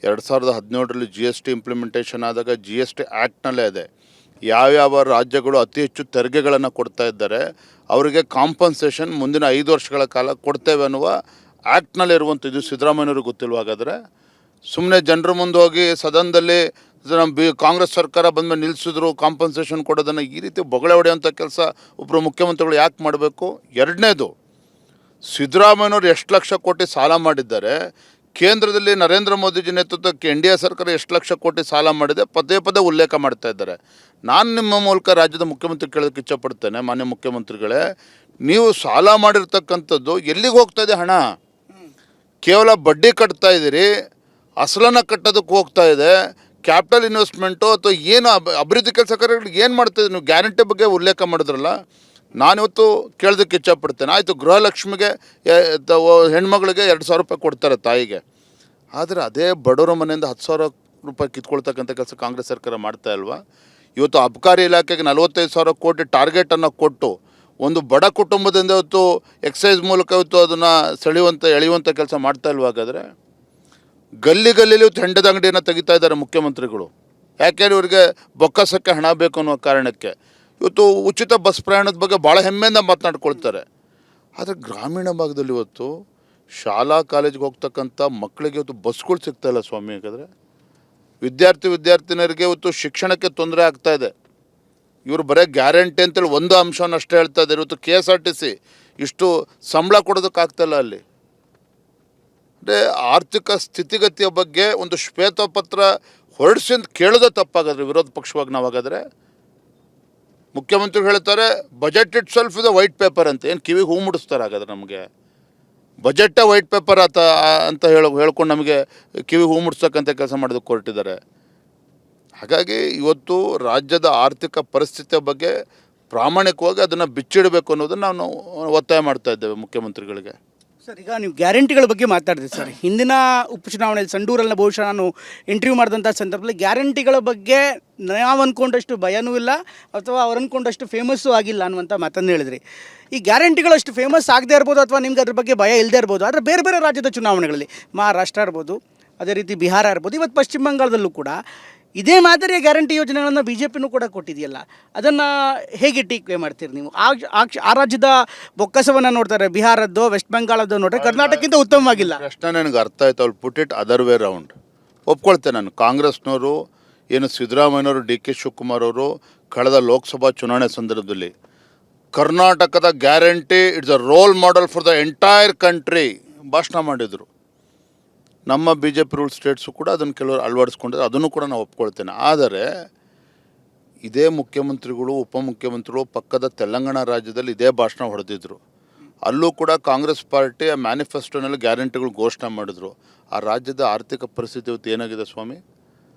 [SPEAKER 2] 2017ರಲ್ಲಿ GST ಇಂಪ್ಲಿಮೆಂಟೇಷನ್ ಆದಾಗ GST ಆ್ಯಕ್ಟ್ನಲ್ಲೇ ಇದೆ, ಯಾವ್ಯಾವ ರಾಜ್ಯಗಳು ಅತಿ ಹೆಚ್ಚು ತೆರಿಗೆಗಳನ್ನು ಕೊಡ್ತಾ ಇದ್ದಾರೆ ಅವರಿಗೆ ಕಾಂಪನ್ಸೇಷನ್ ಮುಂದಿನ 5 ವರ್ಷಗಳ ಕಾಲ ಕೊಡ್ತೇವೆ ಅನ್ನುವ ಆ್ಯಕ್ಟ್ನಲ್ಲಿ ಇರುವಂಥದ್ದು. ಸಿದ್ದರಾಮಯ್ಯನವ್ರಿಗೆ ಗೊತ್ತಿಲ್ವಾಗಾದರೆ ಸುಮ್ಮನೆ ಜನರ ಮುಂದೆ ಹೋಗಿ ಸದನದಲ್ಲಿ ನಮ್ಮ ಕಾಂಗ್ರೆಸ್ ಸರ್ಕಾರ ಬಂದಮೇಲೆ ನಿಲ್ಲಿಸಿದ್ರು, ಕಾಂಪನ್ಸೇಷನ್ ಕೊಡೋದನ್ನು ಈ ರೀತಿ ಬೊಗಳೆ ಹೊಡೆಯುವಂಥ ಕೆಲಸ ಒಬ್ಬರು ಮುಖ್ಯಮಂತ್ರಿಗಳು ಯಾಕೆ ಮಾಡಬೇಕು? ಎರಡನೇದು, ಸಿದ್ದರಾಮಯ್ಯನವರು ಎಷ್ಟು ಲಕ್ಷ ಕೋಟಿ ಸಾಲ ಮಾಡಿದ್ದಾರೆ, ಕೇಂದ್ರದಲ್ಲಿ ನರೇಂದ್ರ ಮೋದಿಜಿ ನೇತೃತ್ವಕ್ಕೆ NDA ಸರ್ಕಾರ ಎಷ್ಟು ಲಕ್ಷ ಕೋಟಿ ಸಾಲ ಮಾಡಿದೆ ಪದೇ ಪದೇ ಉಲ್ಲೇಖ ಮಾಡ್ತಾ ಇದ್ದಾರೆ. ನಾನು ನಿಮ್ಮ ಮೂಲಕ ರಾಜ್ಯದ ಮುಖ್ಯಮಂತ್ರಿ ಕೇಳೋದಕ್ಕೆ ಇಚ್ಛಪಡ್ತೇನೆ, ಮಾನ್ಯ ಮುಖ್ಯಮಂತ್ರಿಗಳೇ, ನೀವು ಸಾಲ ಮಾಡಿರ್ತಕ್ಕಂಥದ್ದು ಎಲ್ಲಿಗೆ ಹೋಗ್ತಾ ಇದೆ ಹಣ? ಕೇವಲ ಬಡ್ಡಿ ಕಟ್ತಾ ಇದ್ದೀರಿ, ಅಸಲನ್ನು ಕಟ್ಟೋದಕ್ಕೆ ಹೋಗ್ತಾ ಇದೆ, ಕ್ಯಾಪಿಟಲ್ ಇನ್ವೆಸ್ಟ್ಮೆಂಟು ಅಥವಾ ಏನು ಅಭಿವೃದ್ಧಿ ಕೆಲಸ ಕಾರ್ಯಗಳಿಗೆ ಏನು ಮಾಡ್ತಾಯಿದ್ದೀರಿ? ನೀವು ಗ್ಯಾರಂಟಿ ಬಗ್ಗೆ ಉಲ್ಲೇಖ ಮಾಡಿದ್ರಲ್ಲ, ನಾನಿವತ್ತು ಕೇಳೋದಕ್ಕೆ ಇಚ್ಛಪಡ್ತೇನೆ. ಆಯಿತು, ಗೃಹಲಕ್ಷ್ಮಿಗೆ ಹೆಣ್ಮಗಳಿಗೆ 2,000 ರೂಪಾಯಿ ಕೊಡ್ತಾರೆ ತಾಯಿಗೆ, ಆದರೆ ಅದೇ ಬಡವರ ಮನೆಯಿಂದ 10,000 ರೂಪಾಯಿ ಕಿತ್ಕೊಳ್ತಕ್ಕಂಥ ಕೆಲಸ ಕಾಂಗ್ರೆಸ್ ಸರ್ಕಾರ ಮಾಡ್ತಾ ಇಲ್ವಾ? ಇವತ್ತು ಅಬಕಾರಿ ಇಲಾಖೆಗೆ 45,000 ಕೋಟಿ ಟಾರ್ಗೆಟನ್ನು ಕೊಟ್ಟು ಒಂದು ಬಡ ಕುಟುಂಬದಿಂದ ಇವತ್ತು ಎಕ್ಸೈಸ್ ಮೂಲಕ ಇವತ್ತು ಅದನ್ನು ಎಳೆಯುವಂಥ ಕೆಲಸ ಮಾಡ್ತಾ ಇಲ್ವಾ? ಹಾಗಾದರೆ ಗಲ್ಲಿಯಲ್ಲಿ ಇವತ್ತು ಹೆಂಡದ ಅಂಗಡಿಯನ್ನು ತೆಗಿತಾ ಇದ್ದಾರೆ ಮುಖ್ಯಮಂತ್ರಿಗಳು. ಯಾಕೆಂದರೆ ಇವರಿಗೆ ಬೊಕ್ಕಸಕ್ಕೆ ಹಣ ಬೇಕು ಅನ್ನೋ ಕಾರಣಕ್ಕೆ. ಇವತ್ತು ಉಚಿತ ಬಸ್ ಪ್ರಯಾಣದ ಬಗ್ಗೆ ಭಾಳ ಹೆಮ್ಮೆಯಿಂದ ಮಾತನಾಡ್ಕೊಳ್ತಾರೆ. ಆದರೆ ಗ್ರಾಮೀಣ ಭಾಗದಲ್ಲಿ ಇವತ್ತು ಶಾಲಾ ಕಾಲೇಜಿಗೆ ಹೋಗ್ತಕ್ಕಂಥ ಮಕ್ಕಳಿಗೆ ಇವತ್ತು ಬಸ್ಗಳು ಸಿಗ್ತಾಯಿಲ್ಲ ಸ್ವಾಮಿ. ಹಾಗಾದರೆ ವಿದ್ಯಾರ್ಥಿನಿಯರಿಗೆ ಇವತ್ತು ಶಿಕ್ಷಣಕ್ಕೆ ತೊಂದರೆ ಆಗ್ತಾ ಇದೆ. ಇವರು ಬರೀ ಗ್ಯಾರಂಟಿ ಅಂತೇಳಿ ಒಂದು ಅಂಶವನ್ನು ಅಷ್ಟೇ ಹೇಳ್ತಾ ಇದ್ದಾರೆ. ಇವತ್ತು KSRTC ಇಷ್ಟು ಸಂಬಳ ಕೊಡೋದಕ್ಕಾಗ್ತಾಯಿಲ್ಲ ಅಲ್ಲಿ. ಅಂದರೆ ಆರ್ಥಿಕ ಸ್ಥಿತಿಗತಿಯ ಬಗ್ಗೆ ಒಂದು ಶ್ವೇತಪತ್ರ ಹೊರಡಿಸಿ ಅಂತ ಕೇಳೋದೇ ತಪ್ಪಾಗಾದ್ರೆ ವಿರೋಧ ಪಕ್ಷವಾಗಿ ನಾವು. ಹಾಗಾದರೆ ಮುಖ್ಯಮಂತ್ರಿಗಳು ಹೇಳ್ತಾರೆ ಬಜೆಟ್ ಇಟ್ ಸೆಲ್ಫ್ ಇದೆ ವೈಟ್ ಪೇಪರ್ ಅಂತ. ಏನು ಕಿವಿಗೆ ಹೂ ಮುಡಿಸ್ತಾರೆ? ಹಾಗಾದ್ರೆ ನಮಗೆ ಬಜೆಟ್ಟೇ ವೈಟ್ ಪೇಪರ್ ಅಂತ ಹೇಳ್ಕೊಂಡು ನಮಗೆ ಕಿವಿಗೆ ಹೂ ಮುಡಿಸ್ತಕ್ಕಂಥ ಕೆಲಸ ಮಾಡೋದಕ್ಕೆ ಹೊರಟಿದ್ದಾರೆ. ಹಾಗಾಗಿ ಇವತ್ತು ರಾಜ್ಯದ ಆರ್ಥಿಕ ಪರಿಸ್ಥಿತಿಯ ಬಗ್ಗೆ ಪ್ರಾಮಾಣಿಕವಾಗಿ ಅದನ್ನು ಬಿಚ್ಚಿಡಬೇಕು ಅನ್ನೋದನ್ನು ನಾವು ಒತ್ತಾಯ ಮಾಡ್ತಾ ಇದ್ದೇವೆ ಮುಖ್ಯಮಂತ್ರಿಗಳಿಗೆ.
[SPEAKER 1] ಸರ್, ಈಗ ನೀವು ಗ್ಯಾರಂಟಿಗಳ ಬಗ್ಗೆ ಮಾತಾಡಿದ್ರಿ ಸರ್. ಹಿಂದಿನ ಉಪಚುನಾವಣೆಯಲ್ಲಿ ಸಂಡೂರಲ್ಲಿ ಬಹುಶಃ ನಾನು ಇಂಟರ್ವ್ಯೂ ಮಾಡಿದಂಥ ಸಂದರ್ಭದಲ್ಲಿ ಗ್ಯಾರಂಟಿಗಳ ಬಗ್ಗೆ ನಾವು ಅಂದ್ಕೊಂಡಷ್ಟು ಭಯನೂ ಇಲ್ಲ ಅಥವಾ ಅವ್ರು ಅಂದ್ಕೊಂಡಷ್ಟು ಫೇಮಸ್ಸು ಆಗಿಲ್ಲ ಅನ್ನುವಂಥ ಮಾತನ್ನು ಹೇಳಿದ್ರಿ. ಈ ಗ್ಯಾರಂಟಿಗಳಷ್ಟು ಫೇಮಸ್ ಆಗದೇ ಇರ್ಬೋದು ಅಥವಾ ನಿಮ್ಗೆ ಅದ್ರ ಬಗ್ಗೆ ಭಯ ಇಲ್ಲದೆ ಇರ್ಬೋದು, ಆದರೆ ಬೇರೆ ಬೇರೆ ರಾಜ್ಯದ ಚುನಾವಣೆಗಳಲ್ಲಿ ಮಹಾರಾಷ್ಟ್ರ ಇರ್ಬೋದು, ಅದೇ ರೀತಿ ಬಿಹಾರ ಇರ್ಬೋದು, ಇವತ್ತು ಪಶ್ಚಿಮ ಬಂಗಾಳದಲ್ಲೂ ಕೂಡ ಇದೇ ಮಾದರಿಯ ಗ್ಯಾರಂಟಿ ಯೋಜನೆಗಳನ್ನು BJPನೂ ಕೂಡ ಕೊಟ್ಟಿದೆಯಲ್ಲ, ಅದನ್ನು ಹೇಗೆ ಟೀಕೆ ಮಾಡ್ತೀರಿ ನೀವು? ಆ ರಾಜ್ಯದ ಬೊಕ್ಕಸವನ್ನು ನೋಡ್ತಾರೆ, ಬಿಹಾರದ್ದು ವೆಸ್ಟ್ ಬೆಂಗಾಳದ್ದು ನೋಡ್ರೆ ಕರ್ನಾಟಕಕ್ಕಿಂತ ಉತ್ತಮವಾಗಿಲ್ಲ.
[SPEAKER 2] ಪ್ರಶ್ನೆ ನನಗೆ ಅರ್ಥ ಆಯ್ತು. ಅವ್ಳು put it other way round. ಒಪ್ಕೊಳ್ತೇನೆ ನಾನು. ಕಾಂಗ್ರೆಸ್ನವರು ಏನು ಸಿದ್ದರಾಮಯ್ಯನವರು, DK ಶಿವಕುಮಾರ್ ಅವರು ಕಳೆದ ಲೋಕಸಭಾ ಚುನಾವಣೆ ಸಂದರ್ಭದಲ್ಲಿ ಕರ್ನಾಟಕದ guarantee it's a role model for the entire country ಭಾಷಣ ಮಾಡಿದರು. ನಮ್ಮ BJP ರೂಲ್ ಸ್ಟೇಟ್ಸು ಕೂಡ ಅದನ್ನು ಕೆಲವರು ಅಳವಡಿಸ್ಕೊಂಡಿದ್ದಾರೆ, ಅದನ್ನು ಕೂಡ ನಾವು ಒಪ್ಕೊಳ್ತೇನೆ. ಆದರೆ ಇದೇ ಮುಖ್ಯಮಂತ್ರಿಗಳು, ಉಪಮುಖ್ಯಮಂತ್ರಿಗಳು ಪಕ್ಕದ ತೆಲಂಗಾಣ ರಾಜ್ಯದಲ್ಲಿ ಇದೇ ಭಾಷಣ ಹೊಡೆದಿದ್ರು. ಅಲ್ಲೂ ಕೂಡ ಕಾಂಗ್ರೆಸ್ ಪಾರ್ಟಿ ಆ ಮ್ಯಾನಿಫೆಸ್ಟೋನಲ್ಲಿ ಗ್ಯಾರಂಟಿಗಳು ಘೋಷಣೆ ಮಾಡಿದ್ರು. ಆ ರಾಜ್ಯದ ಆರ್ಥಿಕ ಪರಿಸ್ಥಿತಿ ಇವತ್ತು ಏನಾಗಿದೆ ಸ್ವಾಮಿ?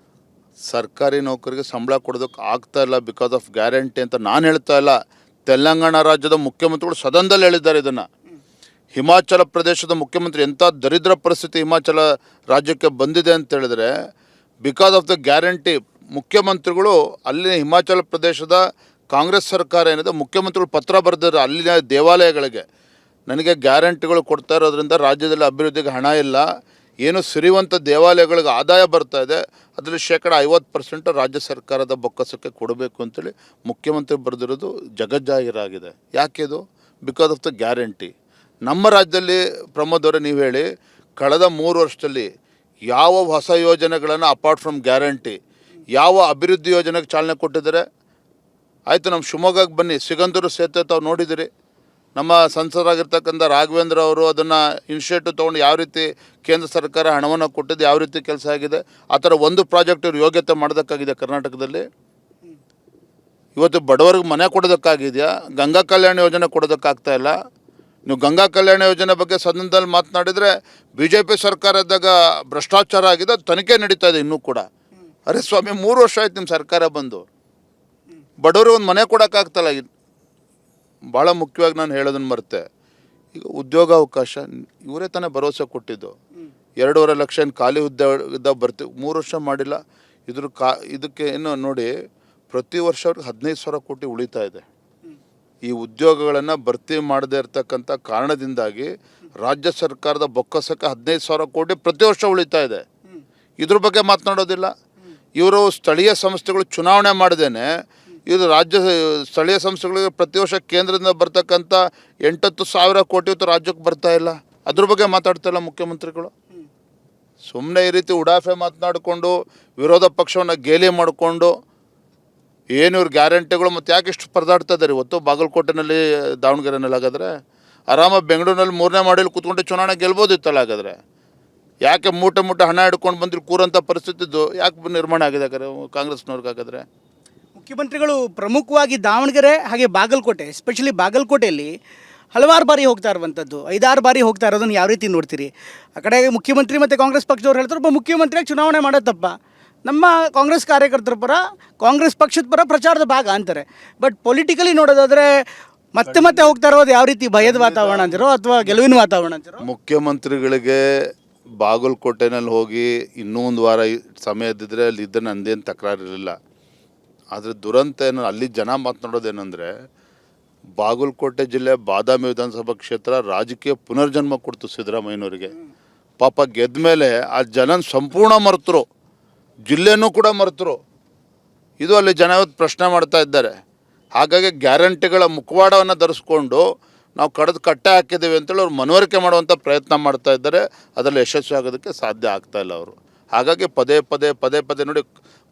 [SPEAKER 2] ಸರ್ಕಾರಿ ನೌಕರಿಗೆ ಸಂಬಳ ಕೊಡೋದಕ್ಕೆ ಆಗ್ತಾ ಇಲ್ಲ ಬಿಕಾಸ್ ಆಫ್ ಗ್ಯಾರಂಟಿ ಅಂತ ನಾನು ಹೇಳ್ತಾ ಇಲ್ಲ. ತೆಲಂಗಾಣ ರಾಜ್ಯದ ಮುಖ್ಯಮಂತ್ರಿಗಳು ಸದನದಲ್ಲಿ ಹೇಳಿದ್ದಾರೆ ಇದನ್ನು. ಹಿಮಾಚಲ ಪ್ರದೇಶದ ಮುಖ್ಯಮಂತ್ರಿ ಎಂಥ ದರಿದ್ರ ಪರಿಸ್ಥಿತಿ ಹಿಮಾಚಲ ರಾಜ್ಯಕ್ಕೆ ಬಂದಿದೆ ಅಂತ ಹೇಳಿದ್ರೆ ಬಿಕಾಸ್ ಆಫ್ ದ ಗ್ಯಾರಂಟಿ. ಮುಖ್ಯಮಂತ್ರಿಗಳು ಅಲ್ಲಿ ಹಿಮಾಚಲ ಪ್ರದೇಶದ ಕಾಂಗ್ರೆಸ್ ಸರ್ಕಾರ ಏನಿದೆ, ಮುಖ್ಯಮಂತ್ರಿಗಳು ಪತ್ರ ಬರೆದಿದ್ದಾರೆ ಅಲ್ಲಿನ ದೇವಾಲಯಗಳಿಗೆ, ನನಗೆ ಗ್ಯಾರಂಟಿಗಳು ಕೊಡ್ತಾ ಇರೋದ್ರಿಂದ ರಾಜ್ಯದಲ್ಲಿ ಅಭಿವೃದ್ಧಿಗೆ ಹಣ ಇಲ್ಲ, ಏನು ಸಿರಿವಂತ ದೇವಾಲಯಗಳಿಗೆ ಆದಾಯ ಬರ್ತಾ ಇದೆ, ಅದರಲ್ಲಿ 50% ರಾಜ್ಯ ಸರ್ಕಾರದ ಬೊಕ್ಕಸಕ್ಕೆ ಕೊಡಬೇಕು ಅಂತೇಳಿ ಮುಖ್ಯಮಂತ್ರಿ ಬರೆದಿರೋದು ಜಗಜ್ಜಾಹೀರಾಗಿದೆ. ಯಾಕೆದು? Because of the guarantee. ನಮ್ಮ ರಾಜ್ಯದಲ್ಲಿ ಪ್ರಮೋದ್ ಅವರೇ ನೀವು ಹೇಳಿ, ಕಳೆದ 3 ವರ್ಷದಲ್ಲಿ ಯಾವ ಹೊಸ ಯೋಜನೆಗಳನ್ನು ಅಪಾರ್ಟ್ ಫ್ರಮ್ ಗ್ಯಾರಂಟಿ ಯಾವ ಅಭಿವೃದ್ಧಿ ಯೋಜನೆಗೆ ಚಾಲನೆ ಕೊಟ್ಟಿದ್ದಾರೆ? ಆಯಿತು, ನಮ್ಮ ಶಿವಮೊಗ್ಗಕ್ಕೆ ಬನ್ನಿ, ಸಿಗಂದೂರು ಸೇತುವೆ ತಾವು ನೋಡಿದಿರಿ. ನಮ್ಮ ಸಂಸದರಾಗಿರ್ತಕ್ಕಂಥ ರಾಘವೇಂದ್ರ ಅವರು ಅದನ್ನು ಇನಿಷಿಯೇಟಿವ್ ತೊಗೊಂಡು ಯಾವ ರೀತಿ ಕೇಂದ್ರ ಸರ್ಕಾರ ಹಣವನ್ನು ಕೊಟ್ಟಿದ್ದು, ಯಾವ ರೀತಿ ಕೆಲಸ ಆಗಿದೆ, ಆ ಥರ ಒಂದು ಪ್ರಾಜೆಕ್ಟ್ ಇವ್ರು ಯೋಗ್ಯತೆ ಮಾಡೋದಕ್ಕಾಗಿದೆ ಕರ್ನಾಟಕದಲ್ಲಿ. ಇವತ್ತು ಬಡವರಿಗೆ ಮನೆ ಕೊಡೋದಕ್ಕಾಗಿದೆಯಾ? ಗಂಗಾ ಕಲ್ಯಾಣ ಯೋಜನೆ ಕೊಡೋದಕ್ಕಾಗ್ತಾ ಇಲ್ಲ. ನೀವು ಗಂಗಾ ಕಲ್ಯಾಣ ಯೋಜನೆ ಬಗ್ಗೆ ಸದನದಲ್ಲಿ ಮಾತನಾಡಿದರೆ BJP ಸರ್ಕಾರ ಇದ್ದಾಗ ಭ್ರಷ್ಟಾಚಾರ ಆಗಿದೆ, ತನಿಖೆ ನಡೀತಾ ಇದೆ ಇನ್ನೂ ಕೂಡ. ಅರೆ ಸ್ವಾಮಿ, 3 ವರ್ಷ ಆಯ್ತು ನಿಮ್ಮ ಸರ್ಕಾರ ಬಂದು, ಬಡವರು ಒಂದು ಮನೆ ಕೊಡೋಕ್ಕಾಗ್ತಲ್ಲ. ಭಾಳ ಮುಖ್ಯವಾಗಿ ನಾನು ಹೇಳೋದನ್ನು ಮರೆತೆ. ಈಗ ಉದ್ಯೋಗಾವಕಾಶ ಇವರೇ ತಾನೇ ಭರವಸೆ ಕೊಟ್ಟಿದ್ದು. 2.5 ಲಕ್ಷ ಏನು ಖಾಲಿ ಹುದ್ದೆ ಬರ್ತೀವಿ, 3 ವರ್ಷ ಮಾಡಿಲ್ಲ. ಇದಕ್ಕೆ ಏನು ನೋಡಿ, ಪ್ರತಿ ವರ್ಷ ಅವ್ರಿಗೆ 15,000 ಕೋಟಿ ಉಳಿತಾ ಇದೆ. ಈ ಉದ್ಯೋಗಗಳನ್ನು ಭರ್ತಿ ಮಾಡದೇ ಇರತಕ್ಕಂಥ ಕಾರಣದಿಂದಾಗಿ ರಾಜ್ಯ ಸರ್ಕಾರದ ಬೊಕ್ಕಸಕ್ಕೆ 15,000 ಕೋಟಿ ಪ್ರತಿ ವರ್ಷ ಉಳಿತಾ ಇದೆ. ಇದ್ರ ಬಗ್ಗೆ ಮಾತನಾಡೋದಿಲ್ಲ. ಇವರು ಸ್ಥಳೀಯ ಸಂಸ್ಥೆಗಳು ಚುನಾವಣೆ ಮಾಡ್ದೇನೆ ಇದು ರಾಜ್ಯ ಸ್ಥಳೀಯ ಸಂಸ್ಥೆಗಳಿಗೆ ಪ್ರತಿ ವರ್ಷ ಕೇಂದ್ರದಿಂದ ಬರ್ತಕ್ಕಂಥ 8,000 ಕೋಟಿ ಇವತ್ತು ರಾಜ್ಯಕ್ಕೆ ಬರ್ತಾ ಇಲ್ಲ. ಅದ್ರ ಬಗ್ಗೆ ಮಾತಾಡ್ತಾ ಇಲ್ಲ ಮುಖ್ಯಮಂತ್ರಿಗಳು. ಸುಮ್ಮನೆ ಈ ರೀತಿ ಉಡಾಫೆ ಮಾತನಾಡಿಕೊಂಡು ವಿರೋಧ ಪಕ್ಷವನ್ನು ಗೇಲಿ ಮಾಡಿಕೊಂಡು ಏನು ಇವ್ರ ಗ್ಯಾರಂಟಿಗಳು ಮತ್ತು ಯಾಕೆ ಇಷ್ಟು ಪರದಾಡ್ತಾ ಇದ್ದಾರೆ ಇವತ್ತು ಬಾಗಲಕೋಟೆನಲ್ಲಿ ದಾವಣಗೆರೆನಲ್ಲಿ ಹಾಗಾದರೆ ಆರಾಮಾಗಿ ಬೆಂಗಳೂರಿನಲ್ಲಿ 3ನೇ ಮಾಡಿಲಿ ಕೂತ್ಕೊಂಡು ಚುನಾವಣೆ ಗೆಲ್ಬೋದಿತ್ತಲ್ಲ ಹಾಗಾದರೆ ಯಾಕೆ ಮೂಟೆ ಹಣ ಹಿಡ್ಕೊಂಡು ಬಂದಿರು ಕೂರಂಥ ಪರಿಸ್ಥಿತಿದ್ದು ಯಾಕೆ ನಿರ್ಮಾಣ ಆಗಿದೆ ಹಾಗಾದ್ರೆ ಕಾಂಗ್ರೆಸ್ನವ್ರಿಗೆ ಹಾಗಾದರೆ
[SPEAKER 1] ಮುಖ್ಯಮಂತ್ರಿಗಳು ಪ್ರಮುಖವಾಗಿ ದಾವಣಗೆರೆ ಹಾಗೆ ಬಾಗಲಕೋಟೆ ಎಸ್ಪೆಷಲಿ ಬಾಗಲಕೋಟೆಯಲ್ಲಿ ಹಲವಾರು ಬಾರಿ ಹೋಗ್ತಾ ಇರುವಂಥದ್ದು 5-6 ಬಾರಿ ಹೋಗ್ತಾ ಇರೋದನ್ನು ಯಾವ ರೀತಿ ನೋಡ್ತೀರಿ? ಆ ಕಡೆ ಮುಖ್ಯಮಂತ್ರಿ ಮತ್ತು ಕಾಂಗ್ರೆಸ್ ಪಕ್ಷದವ್ರು ಹೇಳ್ತಾರೆ ಒಬ್ಬ ಮುಖ್ಯಮಂತ್ರಿಯಾಗಿ ಚುನಾವಣೆ ಮಾಡೋದಪ್ಪ, ನಮ್ಮ ಕಾಂಗ್ರೆಸ್ ಕಾರ್ಯಕರ್ತರ ಪರ ಕಾಂಗ್ರೆಸ್ ಪಕ್ಷದ ಪರ ಪ್ರಚಾರದ ಭಾಗ ಅಂತಾರೆ. ಬಟ್ ಪೊಲಿಟಿಕಲಿ ನೋಡೋದಾದರೆ ಮತ್ತೆ ಮತ್ತೆ ಹೋಗ್ತಾ ಇರೋದು ಯಾವ ರೀತಿ ಭಯದ ವಾತಾವರಣ ಅಂತಿರೋ ಅಥವಾ ಗೆಲುವಿನ ವಾತಾವರಣ ಅಂತಿರೋ?
[SPEAKER 2] ಮುಖ್ಯಮಂತ್ರಿಗಳಿಗೆ ಬಾಗಲಕೋಟೆನಲ್ಲಿ ಹೋಗಿ ಇನ್ನೂ ಒಂದು ವಾರ ಸಮಯ ಇದ್ದಿದ್ರೆ ಅಲ್ಲಿ ಇದ್ದ ನಂದೇನು ತಕರಾರಿರಲಿಲ್ಲ. ಆದರೆ ದುರಂತ ಏನು ಅಲ್ಲಿ ಜನ ಮಾತನಾಡೋದೇನೆಂದರೆ ಬಾಗಲಕೋಟೆ ಜಿಲ್ಲೆ ಬಾದಾಮಿ ವಿಧಾನಸಭಾ ಕ್ಷೇತ್ರ ರಾಜಕೀಯ ಪುನರ್ಜನ್ಮ ಕೊಡ್ತು ಸಿದ್ದರಾಮಯ್ಯನವರಿಗೆ. ಪಾಪ ಗೆದ್ದ ಮೇಲೆ ಆ ಜನನ ಸಂಪೂರ್ಣ ಮರೆತರು, ಜಿಲ್ಲೆನೂ ಕೂಡ ಮರೆತರು. ಇದು ಅಲ್ಲಿ ಜನ ಇವತ್ತು ಪ್ರಶ್ನೆ ಮಾಡ್ತಾ ಇದ್ದಾರೆ. ಹಾಗಾಗಿ ಗ್ಯಾರಂಟಿಗಳ ಮುಖವಾಡವನ್ನು ಧರಿಸ್ಕೊಂಡು ನಾವು ಕಟ್ಟೆ ಹಾಕಿದ್ದೀವಿ ಅಂತೇಳಿ ಅವ್ರು ಮನವರಿಕೆ ಮಾಡುವಂಥ ಪ್ರಯತ್ನ ಮಾಡ್ತಾ ಇದ್ದಾರೆ. ಅದರಲ್ಲಿ ಯಶಸ್ವಿ ಆಗೋದಕ್ಕೆ ಸಾಧ್ಯ ಆಗ್ತಾ ಇಲ್ಲ ಅವರು. ಹಾಗಾಗಿ ಪದೇ ಪದೇ ನೋಡಿ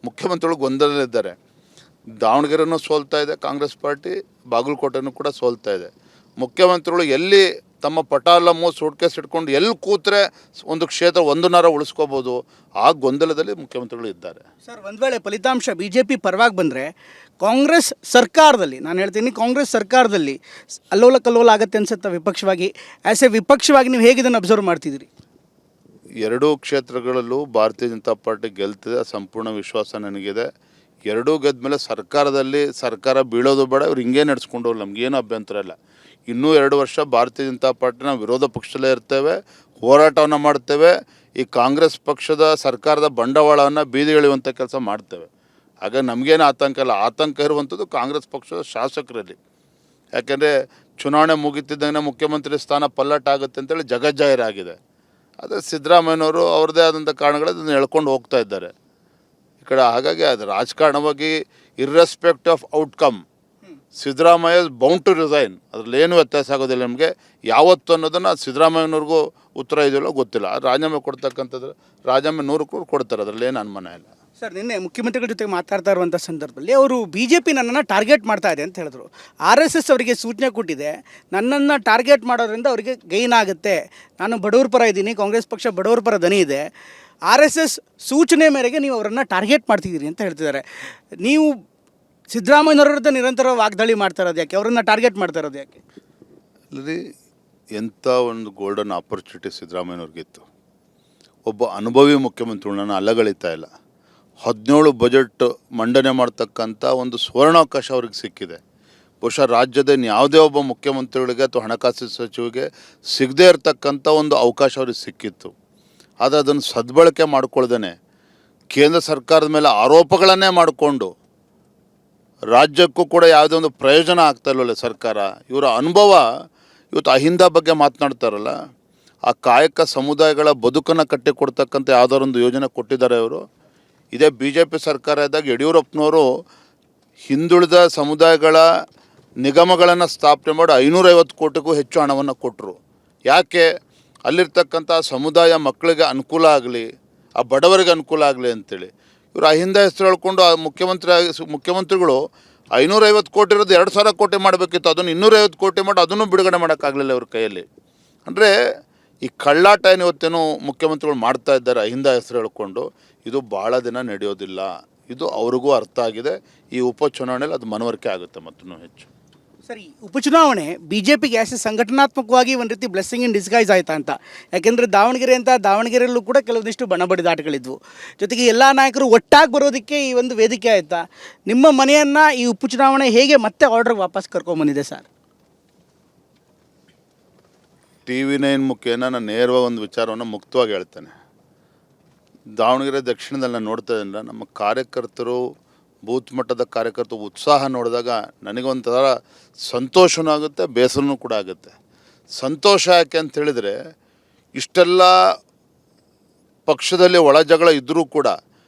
[SPEAKER 2] ಮುಖ್ಯಮಂತ್ರಿಗಳು ಗೊಂದಲದಲ್ಲಿದ್ದಾರೆ. ದಾವಣಗೆರೆನೂ ಸೋಲ್ತಾ ಇದೆ ಕಾಂಗ್ರೆಸ್ ಪಾರ್ಟಿ, ಬಾಗಲಕೋಟೆನೂ ಕೂಡ ಸೋಲ್ತಾ ಇದೆ. ಮುಖ್ಯಮಂತ್ರಿಗಳು ಎಲ್ಲಿ ತಮ್ಮ ಪಟಾಲಮ್ಮು ಸೂಟ್ಕೇಸ್ ಇಟ್ಕೊಂಡು ಎಲ್ಲಿ ಕೂತ್ರೆ ಒಂದು ಕ್ಷೇತ್ರ ಒಂದನ್ನಾರ ಉಳಿಸ್ಕೋಬೋದು ಆ ಗೊಂದಲದಲ್ಲಿ ಮುಖ್ಯಮಂತ್ರಿಗಳು ಇದ್ದಾರೆ.
[SPEAKER 1] ಸರ್, ಒಂದು ವೇಳೆ ಫಲಿತಾಂಶ BJP ಪರವಾಗಿ ಬಂದರೆ ಕಾಂಗ್ರೆಸ್ ಸರ್ಕಾರದಲ್ಲಿ, ನಾನು ಹೇಳ್ತೀನಿ ಕಾಂಗ್ರೆಸ್ ಸರ್ಕಾರದಲ್ಲಿ ಅಲ್ಲೋಲ ಕಲ್ಲೋಲ ಆಗುತ್ತೆ ಅನ್ಸುತ್ತೆ ವಿಪಕ್ಷವಾಗಿ. ಆ್ಯಸ್ ಎ ವಿಪಕ್ಷವಾಗಿ ನೀವು ಹೇಗೆ ಇದನ್ನು ಅಬ್ಸರ್ವ್ ಮಾಡ್ತಿದ್ದೀರಿ?
[SPEAKER 2] ಎರಡೂ ಕ್ಷೇತ್ರಗಳಲ್ಲೂ ಭಾರತೀಯ ಜನತಾ ಪಾರ್ಟಿ ಗೆಲ್ತಿದೆ, ಸಂಪೂರ್ಣ ವಿಶ್ವಾಸ ನನಗಿದೆ. ಎರಡೂ ಗೆದ್ದ ಮೇಲೆ ಸರ್ಕಾರ ಬೀಳೋದು ಬೇಡ, ಇವ್ರು ಹಿಂಗೆ ನಡೆಸ್ಕೊಂಡು ನಮಗೇನು ಅಭ್ಯಂತರ ಇಲ್ಲ. ಇನ್ನೂ 2 ವರ್ಷ ಭಾರತೀಯ ಜನತಾ ಪಾರ್ಟಿನ ವಿರೋಧ ಪಕ್ಷದಲ್ಲೇ ಇರ್ತೇವೆ, ಹೋರಾಟವನ್ನು ಮಾಡ್ತೇವೆ. ಈ ಕಾಂಗ್ರೆಸ್ ಪಕ್ಷದ ಸರ್ಕಾರದ ಬಂಡವಾಳವನ್ನು ಬೀದಿ ಎಳೆಯುವಂಥ ಕೆಲಸ ಮಾಡ್ತೇವೆ. ಹಾಗಾಗಿ ನಮಗೇನು ಆತಂಕ ಇಲ್ಲ. ಆತಂಕ ಇರುವಂಥದ್ದು ಕಾಂಗ್ರೆಸ್ ಪಕ್ಷದ ಶಾಸಕರಲ್ಲಿ. ಯಾಕೆಂದರೆ ಚುನಾವಣೆ ಮುಗಿತಿದ್ದಂಗೆ ಮುಖ್ಯಮಂತ್ರಿ ಸ್ಥಾನ ಪಲ್ಲಟ್ಟಾಗುತ್ತೆ ಅಂತೇಳಿ ಜಗಜ್ಜಾಹೀರಾಗಿದೆ. ಆದರೆ ಸಿದ್ದರಾಮಯ್ಯನವರು ಅವ್ರದ್ದೇ ಆದಂಥ ಕಾರಣಗಳನ್ನು ಹೇಳ್ಕೊಂಡು ಹೋಗ್ತಾ ಇದ್ದಾರೆ ಈ ಕಡೆ. ಹಾಗಾಗಿ ಅದು ರಾಜಕಾರಣವಾಗಿ irrespective of outcome Siddaramaiah bound to resign, ಅದರಲ್ಲಿ ಏನೂ ವ್ಯತ್ಯಾಸ ಆಗೋದಿಲ್ಲ ನಮಗೆ ಯಾವತ್ತು ಅನ್ನೋದನ್ನು ಸಿದ್ದರಾಮಯ್ಯನವ್ರಿಗೂ ಉತ್ತರ ಇದೆಯಲ್ಲೋ ಗೊತ್ತಿಲ್ಲ. ರಾಜೀನಾಮೆ ಕೊಡ್ತಕ್ಕಂಥದ್ದು ರಾಜೀನಾಮೆ 100 ಕೂಡ ಕೊಡ್ತಾರೆ, ಅದರಲ್ಲಿ ಏನು ಅನುಮಾನ ಇಲ್ಲ.
[SPEAKER 1] ಸರ್, ನಿನ್ನೆ ಮುಖ್ಯಮಂತ್ರಿಗಳ ಜೊತೆಗೆ ಮಾತಾಡ್ತಾ ಇರುವಂಥ ಸಂದರ್ಭದಲ್ಲಿ ಅವರು BJP ನನ್ನನ್ನು ಟಾರ್ಗೆಟ್ ಮಾಡ್ತಾ ಇದೆ ಅಂತ ಹೇಳಿದ್ರು. RSS ಅವರಿಗೆ ಸೂಚನೆ ಕೊಟ್ಟಿದೆ, ನನ್ನನ್ನು ಟಾರ್ಗೆಟ್ ಮಾಡೋದ್ರಿಂದ ಅವರಿಗೆ ಗೈನ್ ಆಗುತ್ತೆ, ನಾನು ಬಡವ್ರ ಪರ ಇದ್ದೀನಿ, ಕಾಂಗ್ರೆಸ್ ಪಕ್ಷ ಬಡವ್ರ ಪರ ದನಿ ಇದೆ, RSS ಸೂಚನೆ ಮೇರೆಗೆ ನೀವು ಅವರನ್ನು ಟಾರ್ಗೆಟ್ ಮಾಡ್ತಿದ್ದೀರಿ ಅಂತ ಹೇಳ್ತಿದ್ದಾರೆ. ನೀವು ಸಿದ್ದರಾಮಯ್ಯನವ್ರ ವಿರುದ್ಧ ನಿರಂತರ ವಾಗ್ದಾಳಿ ಮಾಡ್ತಾ ಇರೋದು ಯಾಕೆ? ಅವರನ್ನು ಟಾರ್ಗೆಟ್ ಮಾಡ್ತಾ ಇರೋದು ಯಾಕೆ?
[SPEAKER 2] ಅಲ್ಲಿ ಎಂಥ ಒಂದು ಗೋಲ್ಡನ್ ಆಪರ್ಚುನಿಟಿ ಸಿದ್ದರಾಮಯ್ಯನವ್ರಿಗಿತ್ತು. ಒಬ್ಬ ಅನುಭವಿ ಮುಖ್ಯಮಂತ್ರಿಗಳನ್ನ ಅಲ್ಲಗಳಿತಾ ಇಲ್ಲ. 17 ಬಜೆಟ್ ಮಂಡನೆ ಮಾಡ್ತಕ್ಕಂಥ ಒಂದು ಸುವರ್ಣಾವಕಾಶ ಅವ್ರಿಗೆ ಸಿಕ್ಕಿದೆ. ಬಹುಶಃ ರಾಜ್ಯದ ಯಾವುದೇ ಒಬ್ಬ ಮುಖ್ಯಮಂತ್ರಿಗಳಿಗೆ ಅಥವಾ ಹಣಕಾಸು ಸಚಿವರಿಗೆ ಸಿಗದೇ ಇರತಕ್ಕಂಥ ಒಂದು ಅವಕಾಶ ಅವ್ರಿಗೆ ಸಿಕ್ಕಿತ್ತು. ಆದರೆ ಅದನ್ನು ಸದ್ಬಳಕೆ ಮಾಡ್ಕೊಳ್ದೇ ಕೇಂದ್ರ ಸರ್ಕಾರದ ಮೇಲೆ ಆರೋಪಗಳನ್ನೇ ಮಾಡಿಕೊಂಡು ರಾಜ್ಯಕ್ಕೂ ಕೂಡ ಯಾವುದೇ ಒಂದು ಪ್ರಯೋಜನ ಆಗ್ತಾ ಇಲ್ವಲ್ಲ ಸರ್ಕಾರ. ಇವರ ಅನುಭವ ಇವತ್ತು ಅಹಿಂದ ಬಗ್ಗೆ ಮಾತನಾಡ್ತಾರಲ್ಲ, ಆ ಕಾಯಕ ಸಮುದಾಯಗಳ ಬದುಕನ್ನು ಕಟ್ಟಿಕೊಡ್ತಕ್ಕಂಥ ಯಾವುದಾರೊಂದು ಯೋಜನೆ ಕೊಟ್ಟಿದ್ದಾರೆ ಇವರು. ಇದೇ BJP ಸರ್ಕಾರ ಇದ್ದಾಗ ಯಡಿಯೂರಪ್ಪನವರು ಹಿಂದುಳಿದ ಸಮುದಾಯಗಳ ನಿಗಮಗಳನ್ನು ಸ್ಥಾಪನೆ ಮಾಡಿ 550 ಕೋಟಿಗೂ ಹೆಚ್ಚು ಹಣವನ್ನು ಕೊಟ್ಟರು. ಯಾಕೆ? ಅಲ್ಲಿರ್ತಕ್ಕಂಥ ಸಮುದಾಯ ಮಕ್ಕಳಿಗೆ ಅನುಕೂಲ ಆಗಲಿ, ಆ ಬಡವರಿಗೆ ಅನುಕೂಲ ಆಗಲಿ ಅಂತೇಳಿ. ಇವರು ಅಹಿಂದ ಹೆಸರು ಹೇಳ್ಕೊಂಡು ಆ ಮುಖ್ಯಮಂತ್ರಿಗಳು 550 ಕೋಟಿ ಇರೋದು 2000 ಕೋಟಿ ಮಾಡಬೇಕಿತ್ತು, ಅದನ್ನು 250 ಕೋಟಿ ಮಾಡಿ ಅದನ್ನು ಬಿಡುಗಡೆ ಮಾಡೋಕ್ಕಾಗಲಿಲ್ಲ ಇವ್ರ ಕೈಯಲ್ಲಿ. ಅಂದರೆ ಈ ಕಳ್ಳಾಟ ಏನು ಇವತ್ತೇನು ಮುಖ್ಯಮಂತ್ರಿಗಳು ಮಾಡ್ತಾ ಇದ್ದಾರೆ ಅಹಿಂದ ಹೆಸರು ಹೇಳ್ಕೊಂಡು, ಇದು ಭಾಳ ದಿನ ನಡೆಯೋದಿಲ್ಲ. ಇದು ಅವ್ರಿಗೂ ಅರ್ಥ ಆಗಿದೆ. ಈ ಉಪಚುನಾವಣೆಯಲ್ಲಿ ಅದು ಮನವರಿಕೆ ಆಗುತ್ತೆ ಮತ್ತೂ ಹೆಚ್ಚು.
[SPEAKER 1] ಸರಿ, ಉಪಚುನಾವಣೆ BJPಗೆ ಆ್ಯಸ್ ಎ ಸಂಘಟನಾತ್ಮಕವಾಗಿ ಒಂದು ರೀತಿ ಬ್ಲೆಸ್ಸಿಂಗ್ ಇನ್ ಡಿಸ್ಗೈಸ್ ಆಯ್ತಾ ಅಂತ? ಯಾಕೆಂದರೆ ದಾವಣಗೆರೆಯಲ್ಲೂ ಕೂಡ ಕೆಲವೊಂದಿಷ್ಟು ಬಣಬಡಿದಾಟಗಳಿದ್ವು. ಜೊತೆಗೆ ಎಲ್ಲ ನಾಯಕರು ಒಟ್ಟಾಗಿ ಬರೋದಕ್ಕೆ ಈ ಒಂದು ವೇದಿಕೆ ಆಯಿತಾ? ನಿಮ್ಮ ಮನೆಯನ್ನು ಈ ಉಪಚುನಾವಣೆ ಹೇಗೆ ಮತ್ತೆ ಆರ್ಡರ್ ವಾಪಸ್ ಕರ್ಕೊಂಬಂದಿದೆ ಸರ್?
[SPEAKER 2] TV9 ಮುಖೇನ ನಾನು ನೇರವಾಗಿ ಒಂದು ವಿಚಾರವನ್ನು ಮುಕ್ತವಾಗಿ ಹೇಳ್ತೇನೆ. ದಾವಣಗೆರೆ ದಕ್ಷಿಣದಲ್ಲಿ ನಾನು ನೋಡ್ತಾ ಇದ್ದರೆ ನಮ್ಮ ಕಾರ್ಯಕರ್ತರು, ಬೂತ್ ಮಟ್ಟದ ಕಾರ್ಯಕರ್ತರು ಉತ್ಸಾಹ ನೋಡಿದಾಗ ನನಗೊಂಥರ ಸಂತೋಷನೂ ಆಗುತ್ತೆ, ಬೇಸರನೂ ಕೂಡ ಆಗುತ್ತೆ. ಸಂತೋಷ ಯಾಕೆ ಅಂತ ಹೇಳಿದರೆ, ಇಷ್ಟೆಲ್ಲ ಪಕ್ಷದಲ್ಲಿ ಒಳ ಜಗಳ ಇದ್ದರೂ ಕೂಡ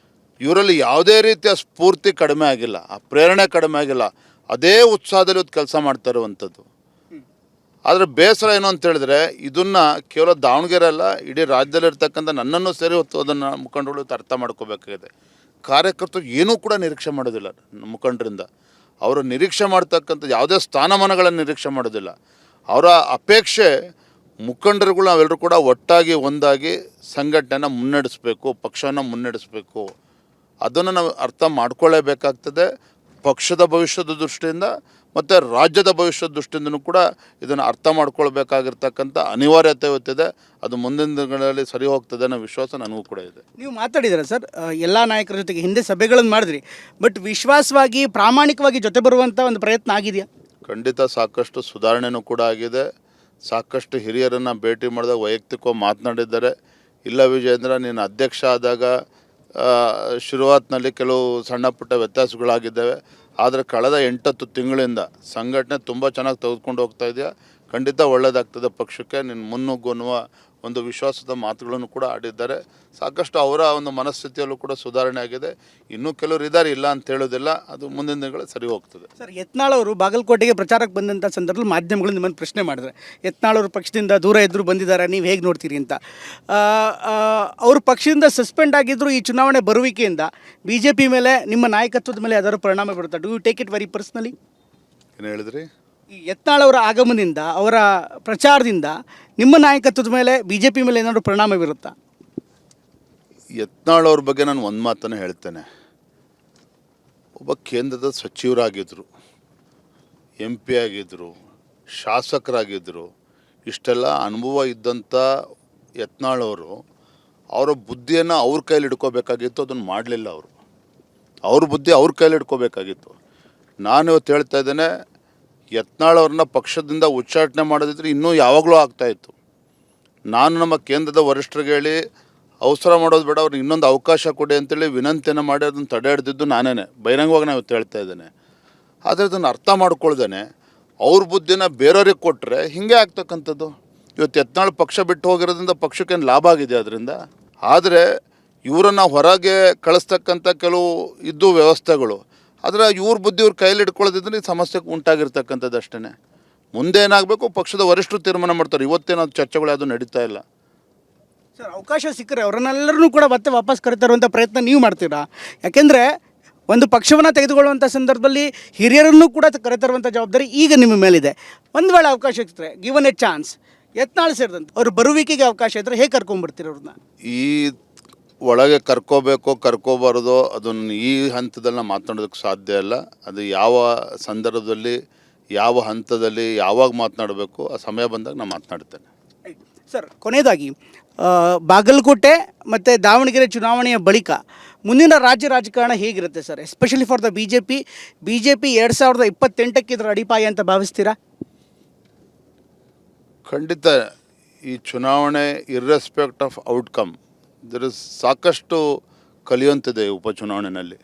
[SPEAKER 2] ಇವರಲ್ಲಿ ಯಾವುದೇ ರೀತಿಯ ಸ್ಫೂರ್ತಿ ಕಡಿಮೆ ಆಗಿಲ್ಲ, ಆ ಪ್ರೇರಣೆ ಕಡಿಮೆ ಆಗಿಲ್ಲ, ಅದೇ ಉತ್ಸಾಹದಲ್ಲಿ ಇವತ್ತು ಕೆಲಸ ಮಾಡ್ತಾ ಇರುವಂಥದ್ದು. ಆದರೆ ಬೇಸರ ಏನು ಅಂತ ಹೇಳಿದ್ರೆ, ಇದನ್ನು ಕೇವಲ ದಾವಣಗೆರೆ ಅಲ್ಲ, ಇಡೀ ರಾಜ್ಯದಲ್ಲಿರ್ತಕ್ಕಂಥ ನನ್ನನ್ನು ಸೇರಿ ಹೊತ್ತು ಅದನ್ನು ಮುಖಂಡರು ಅರ್ಥ ಮಾಡ್ಕೋಬೇಕಾಗಿದೆ. ಕಾರ್ಯಕರ್ತರು ಏನೂ ಕೂಡ ನಿರೀಕ್ಷೆ ಮಾಡೋದಿಲ್ಲ ಮುಖಂಡರಿಂದ. ಅವರು ನಿರೀಕ್ಷೆ ಮಾಡ್ತಕ್ಕಂಥ ಯಾವುದೇ ಸ್ಥಾನಮಾನಗಳನ್ನು ನಿರೀಕ್ಷೆ ಮಾಡೋದಿಲ್ಲ. ಅವರ ಅಪೇಕ್ಷೆ ಮುಖಂಡರುಗಳು ನಾವೆಲ್ಲರೂ ಕೂಡ ಒಟ್ಟಾಗಿ ಒಂದಾಗಿ ಸಂಘಟನೆನ ಮುನ್ನಡೆಸಬೇಕು, ಪಕ್ಷವನ್ನು ಮುನ್ನಡೆಸಬೇಕು. ಅದನ್ನು ನಾವು ಅರ್ಥ ಮಾಡ್ಕೊಳ್ಳೇಬೇಕಾಗ್ತದೆ. ಪಕ್ಷದ ಭವಿಷ್ಯದ ದೃಷ್ಟಿಯಿಂದ ಮತ್ತು ರಾಜ್ಯದ ಭವಿಷ್ಯದ ದೃಷ್ಟಿಯಿಂದನೂ ಕೂಡ ಇದನ್ನು ಅರ್ಥ ಮಾಡ್ಕೊಳ್ಬೇಕಾಗಿರ್ತಕ್ಕಂಥ ಅನಿವಾರ್ಯತೆ ಇವತ್ತಿದೆ. ಅದು ಮುಂದಿನ ದಿನಗಳಲ್ಲಿ ಸರಿ ಹೋಗ್ತದೆ ಅನ್ನೋ ವಿಶ್ವಾಸ ನನಗೂ ಕೂಡ ಇದೆ.
[SPEAKER 1] ನೀವು ಮಾತಾಡಿದ್ದೀರಾ ಸರ್, ಎಲ್ಲ ನಾಯಕರ ಜೊತೆಗೆ ಹಿಂದೆ ಸಭೆಗಳನ್ನು ಮಾಡಿದ್ರಿ, ಬಟ್ ವಿಶ್ವಾಸವಾಗಿ ಪ್ರಾಮಾಣಿಕವಾಗಿ ಜೊತೆ ಬರುವಂಥ ಒಂದು ಪ್ರಯತ್ನ ಆಗಿದೆಯಾ?
[SPEAKER 2] ಖಂಡಿತ ಸಾಕಷ್ಟು ಸುಧಾರಣೆನೂ ಕೂಡ ಆಗಿದೆ. ಸಾಕಷ್ಟು ಹಿರಿಯರನ್ನು ಭೇಟಿ ಮಾಡಿದಾಗ ವೈಯಕ್ತಿಕವಾಗಿ ಮಾತನಾಡಿದ್ದಾರೆ. ಇಲ್ಲ ವಿಜಯೇಂದ್ರ, ನೀನು ಅಧ್ಯಕ್ಷ ಆದಾಗ ಶುರುವಾತಿನಲ್ಲಿ ಕೆಲವು ಸಣ್ಣ ಪುಟ್ಟ ವ್ಯತ್ಯಾಸಗಳಾಗಿದ್ದಾವೆ, ಆದರೆ ಕಳೆದ 8-10 ತಿಂಗಳಿಂದ ಸಂಘಟನೆ ತುಂಬ ಚೆನ್ನಾಗಿ ತೆಗೆದುಕೊಂಡು ಹೋಗ್ತಾ ಇದೆಯಾ, ಖಂಡಿತ ಒಳ್ಳೆಯದಾಗ್ತದೆ ಪಕ್ಷಕ್ಕೆ, ನಿನ್ನ ಮುನ್ನುಗ್ಗು ಅನ್ನುವ ಒಂದು ವಿಶ್ವಾಸದ ಮಾತುಗಳನ್ನು ಕೂಡ ಆಡಿದ್ದಾರೆ. ಸಾಕಷ್ಟು ಅವರ ಒಂದು ಮನಸ್ಥಿತಿಯಲ್ಲೂ ಕೂಡ ಸುಧಾರಣೆ ಆಗಿದೆ. ಇನ್ನೂ ಕೆಲವರು ಇದ್ದಾರೆ, ಇಲ್ಲ ಅಂತ ಹೇಳೋದಿಲ್ಲ, ಅದು ಮುಂದಿನ ದಿನಗಳಲ್ಲಿ ಸರಿ ಹೋಗ್ತದೆ.
[SPEAKER 1] ಸರ್, ಯತ್ನಾಳ್ ಅವರು ಬಾಗಲಕೋಟೆಗೆ ಪ್ರಚಾರಕ್ಕೆ ಬಂದಂಥ ಸಂದರ್ಭದಲ್ಲಿ ಮಾಧ್ಯಮಗಳು ನಿಮ್ಮನ್ನು ಪ್ರಶ್ನೆ ಮಾಡಿದ್ರೆ, ಯತ್ನಾಳ್ ಅವರು ಪಕ್ಷದಿಂದ ದೂರ ಇದ್ದರೂ ಬಂದಿದ್ದಾರೆ, ನೀವು ಹೇಗೆ ನೋಡ್ತೀರಿ ಅಂತ. ಅವರು ಪಕ್ಷದಿಂದ ಸಸ್ಪೆಂಡ್ ಆಗಿದ್ದರೂ ಈ ಚುನಾವಣೆ ಬರುವಿಕೆಯಿಂದ BJP ಮೇಲೆ, ನಿಮ್ಮ ನಾಯಕತ್ವದ ಮೇಲೆ ಯಾವ್ದಾದ್ರು ಪರಿಣಾಮ ಬೀರುತ್ತಾ? Do you take it very personally?
[SPEAKER 2] ಏನು ಹೇಳಿದ್ರಿ?
[SPEAKER 1] ಈ ಯತ್ನಾಳ್ ಅವರ ಆಗಮನದಿಂದ, ಅವರ ಪ್ರಚಾರದಿಂದ ನಿಮ್ಮ ನಾಯಕತ್ವದ ಮೇಲೆ, BJP ಮೇಲೆ ಏನಾದರೂ ಪರಿಣಾಮ ಬೀರುತ್ತಾ?
[SPEAKER 2] ಯತ್ನಾಳ್ ಅವ್ರ ಬಗ್ಗೆ ನಾನು ಒಂದು ಮಾತನ್ನು ಹೇಳ್ತೇನೆ. ಒಬ್ಬ ಕೇಂದ್ರದ ಸಚಿವರಾಗಿದ್ದರು, MP ಆಗಿದ್ದರು, ಶಾಸಕರಾಗಿದ್ದರು. ಇಷ್ಟೆಲ್ಲ ಅನುಭವ ಇದ್ದಂಥ ಯತ್ನಾಳ್ ಅವರು ಅವರ ಬುದ್ಧಿಯನ್ನು ಅವ್ರ ಕೈಲಿ ಹಿಡ್ಕೋಬೇಕಾಗಿತ್ತು, ಅದನ್ನು ಮಾಡಲಿಲ್ಲ. ಅವ್ರ ಬುದ್ಧಿ ಅವ್ರ ಕೈಲಿ ಹಿಡ್ಕೋಬೇಕಾಗಿತ್ತು. ನಾನು ಇವತ್ತು ಹೇಳ್ತಾ ಇದ್ದೇನೆ, ಯತ್ನಾಳ್ ಅವ್ರನ್ನ ಪಕ್ಷದಿಂದ ಉಚ್ಚಾಟನೆ ಮಾಡೋದಿದ್ರೆ ಇನ್ನೂ ಯಾವಾಗಲೂ ಆಗ್ತಾಯಿತ್ತು. ನಾನು ನಮ್ಮ ಕೇಂದ್ರದ ವರಿಷ್ಠರಿಗೆ ಹೇಳಿ ಅವಸರ ಮಾಡೋದು ಬೇಡ, ಅವ್ರಿಗೆ ಇನ್ನೊಂದು ಅವಕಾಶ ಕೊಡಿ ಅಂತೇಳಿ ವಿನಂತಿಯನ್ನು ಮಾಡಿ ಅದನ್ನು ತಡೆ ಹಿಡಿದಿದ್ದು ನಾನೇ, ಬಹಿರಂಗವಾಗಿ ನಾನು ಇವತ್ತು ಹೇಳ್ತಾ ಇದ್ದೇನೆ. ಆದರೆ ಅದನ್ನು ಅರ್ಥ ಮಾಡ್ಕೊಳ್ದೇನೆ ಅವ್ರ ಬುದ್ಧಿನ ಬೇರೆಯವ್ರಿಗೆ ಕೊಟ್ಟರೆ ಹಿಂಗೆ ಆಗ್ತಕ್ಕಂಥದ್ದು. ಇವತ್ತು ಯತ್ನಾಳ್ ಪಕ್ಷ ಬಿಟ್ಟು ಹೋಗಿರೋದ್ರಿಂದ ಪಕ್ಷಕ್ಕೇನು ಲಾಭ ಆಗಿದೆ ಅದರಿಂದ? ಆದರೆ ಇವರನ್ನು ಹೊರಗೆ ಕಳಿಸ್ತಕ್ಕಂಥ ಕೆಲವು ಇದ್ದು ವ್ಯವಸ್ಥೆಗಳು, ಆದರೆ ಇವ್ರ ಬುದ್ಧಿ ಇವ್ರ ಕೈಯಲ್ಲಿ ಇಟ್ಕೊಳ್ಳೋದಿದ್ರೆ ಈ ಸಮಸ್ಯೆ ಉಂಟಾಗಿರ್ತಕ್ಕಂಥದ್ದು ಅಷ್ಟೇ. ಮುಂದೆ ಏನಾಗಬೇಕು ಪಕ್ಷದ ವರಿಷ್ಠರು ತೀರ್ಮಾನ ಮಾಡ್ತಾರೆ. ಇವತ್ತೇನಾದ್ರು ಚರ್ಚೆಗಳು ಯಾವುದು ನಡೀತಾ ಇಲ್ಲ.
[SPEAKER 1] ಸರ್, ಅವಕಾಶ ಸಿಕ್ಕರೆ ಅವರನ್ನೆಲ್ಲರೂ ಕೂಡ ಮತ್ತೆ ವಾಪಸ್ ಕರೆತರುವಂಥ ಪ್ರಯತ್ನ ನೀವು ಮಾಡ್ತೀರಾ? ಯಾಕೆಂದರೆ ಒಂದು ಪಕ್ಷವನ್ನು ತೆಗೆದುಕೊಳ್ಳುವಂಥ ಸಂದರ್ಭದಲ್ಲಿ ಹಿರಿಯರನ್ನು ಕೂಡ ಕರೆತರುವಂಥ ಜವಾಬ್ದಾರಿ ಈಗ ನಿಮ್ಮ ಮೇಲಿದೆ. ಒಂದು ವೇಳೆ ಅವಕಾಶ ಸಿಕ್ಕರೆ, ಗಿವನ್ ಎ ಚಾನ್ಸ್, ಯತ್ನಾಳ್ ಸೇರಿದಂತೆ ಅವ್ರ ಬರುವಿಕೆಗೆ ಅವಕಾಶ ಇದ್ದರೆ ಹೇಗೆ ಕರ್ಕೊಂಡ್ಬಿಡ್ತೀರಿ ಅವ್ರನ್ನ?
[SPEAKER 2] ಈ ಒಳಗೆ ಕರ್ಕೋಬೇಕೋ ಕರ್ಕೋಬಾರ್ದೋ ಅದನ್ನು ಈ ಹಂತದಲ್ಲಿ ಮಾತನಾಡೋದಕ್ಕೆ ಸಾಧ್ಯ ಇಲ್ಲ. ಅದು ಯಾವ ಸಂದರ್ಭದಲ್ಲಿ, ಯಾವ ಹಂತದಲ್ಲಿ, ಯಾವಾಗ ಮಾತನಾಡಬೇಕು ಆ ಸಮಯ ಬಂದಾಗ ನಾನು ಮಾತನಾಡ್ತೇನೆ.
[SPEAKER 1] ಸರ್, ಕೊನೆಯದಾಗಿ ಬಾಗಲಕೋಟೆ ಮತ್ತು ದಾವಣಗೆರೆ ಚುನಾವಣೆಯ ಬಳಿಕ ಮುಂದಿನ ರಾಜ್ಯ ರಾಜಕಾರಣ ಹೇಗಿರುತ್ತೆ sir? Especially for the BJP 2028ಕ್ಕೆ ಇದರ ಅಡಿಪಾಯ ಅಂತ ಭಾವಿಸ್ತೀರಾ?
[SPEAKER 2] ಖಂಡಿತ ಈ ಚುನಾವಣೆ ಇರ್ರೆಸ್ಪೆಕ್ಟ್ ಆಫ್ ಔಟ್ಕಮ್ ಸಾಕಷ್ಟು ಕಲಿಯುವಂತಿದೆ ಉಪಚುನಾವಣೆಯಲ್ಲಿ.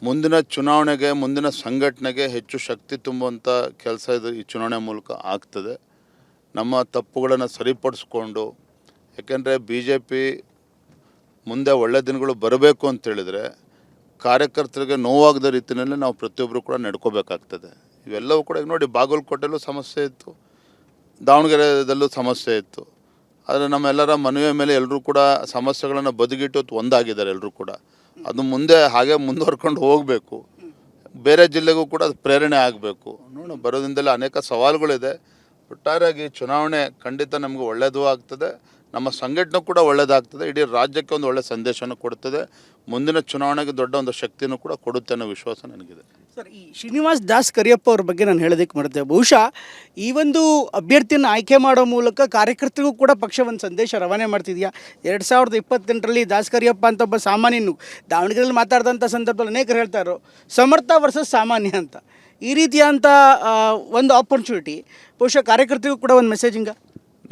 [SPEAKER 2] ಮುಂದಿನ ಚುನಾವಣೆಗೆ, ಮುಂದಿನ ಸಂಘಟನೆಗೆ ಹೆಚ್ಚು ಶಕ್ತಿ ತುಂಬುವಂಥ ಕೆಲಸ ಇದು ಈ ಚುನಾವಣೆ ಮೂಲಕ ಆಗ್ತದೆ. ನಮ್ಮ ತಪ್ಪುಗಳನ್ನು ಸರಿಪಡಿಸ್ಕೊಂಡು, ಯಾಕೆಂದರೆ BJP ಮುಂದೆ ಒಳ್ಳೆ ದಿನಗಳು ಬರಬೇಕು ಅಂತೇಳಿದರೆ ಕಾರ್ಯಕರ್ತರಿಗೆ ನೋವಾಗದ ರೀತಿಯಲ್ಲಿ ನಾವು ಪ್ರತಿಯೊಬ್ಬರು ಕೂಡ ನಡ್ಕೋಬೇಕಾಗ್ತದೆ. ಇವೆಲ್ಲವೂ ಕೂಡ ಈಗ ನೋಡಿ, ಬಾಗಲಕೋಟೆಯಲ್ಲೂ ಸಮಸ್ಯೆ ಇತ್ತು, ದಾವಣಗೆರೆದಲ್ಲೂ ಸಮಸ್ಯೆ ಇತ್ತು. ಆದರೆ ನಮ್ಮೆಲ್ಲರ ಮನವಿಯ ಮೇಲೆ ಎಲ್ಲರೂ ಕೂಡ ಸಮಸ್ಯೆಗಳನ್ನು ಬದಿಗಿಟ್ಟು ಒಂದಾಗಿದ್ದಾರೆ ಎಲ್ಲರೂ ಕೂಡ. ಅದು ಮುಂದೆ ಹಾಗೆ ಮುಂದುವರ್ಕೊಂಡು ಹೋಗಬೇಕು. ಬೇರೆ ಜಿಲ್ಲೆಗೂ ಕೂಡ ಅದು ಪ್ರೇರಣೆ ಆಗಬೇಕು. ನೋಡೋಣ, ಬರೋದ್ರಿಂದಲೇ ಅನೇಕ ಸವಾಲುಗಳಿದೆ. ಒಟ್ಟಾರೆಯಾಗಿ ಚುನಾವಣೆ ಖಂಡಿತ ನಮಗೆ ಒಳ್ಳೆಯದು ಆಗ್ತದೆ, ನಮ್ಮ ಸಂಘಟನೆ ಕೂಡ ಒಳ್ಳೆಯದಾಗ್ತದೆ, ಇಡೀ ರಾಜ್ಯಕ್ಕೆ ಒಂದು ಒಳ್ಳೆಯ ಸಂದೇಶವನ್ನು ಕೊಡ್ತದೆ. ಮುಂದಿನ ಚುನಾವಣೆಗೆ ದೊಡ್ಡ ಒಂದು ಶಕ್ತಿಯನ್ನು ಕೂಡ ಕೊಡುತ್ತೆ ಅನ್ನೋ ವಿಶ್ವಾಸ ನನಗಿದೆ.
[SPEAKER 1] ಸರ್, ಈ ಶ್ರೀನಿವಾಸ್ ದಾಸ್ ಕರಿಯಪ್ಪ ಅವ್ರ ಬಗ್ಗೆ ನಾನು ಹೇಳೋದಕ್ಕೆ ಮಾಡಿದೆ. ಬಹುಶಃ ಈ ಒಂದು ಅಭ್ಯರ್ಥಿಯನ್ನು ಆಯ್ಕೆ ಮಾಡೋ ಮೂಲಕ ಕಾರ್ಯಕರ್ತರಿಗೂ ಕೂಡ ಪಕ್ಷ ಒಂದು ಸಂದೇಶ ರವಾನೆ ಮಾಡ್ತಿದೆಯಾ? 2028ರಲ್ಲಿ ದಾಸ್ ಕರಿಯಪ್ಪ ಅಂತ ಒಬ್ಬ ಸಾಮಾನ್ಯನು ದಾವಣಗೆರೆಯಲ್ಲಿ ಮಾತಾಡಿದಂಥ ಸಂದರ್ಭದಲ್ಲಿ ಅನೇಕರು ಹೇಳ್ತಾರೋ ಸಮರ್ಥ ವರ್ಸಸ್ ಸಾಮಾನ್ಯ ಅಂತ. ಈ ರೀತಿಯಾದಂಥ ಒಂದು ಆಪರ್ಚುನಿಟಿ ಬಹುಶಃ ಕಾರ್ಯಕರ್ತರಿಗೂ ಕೂಡ ಒಂದು ಮೆಸೇಜಿಂಗ.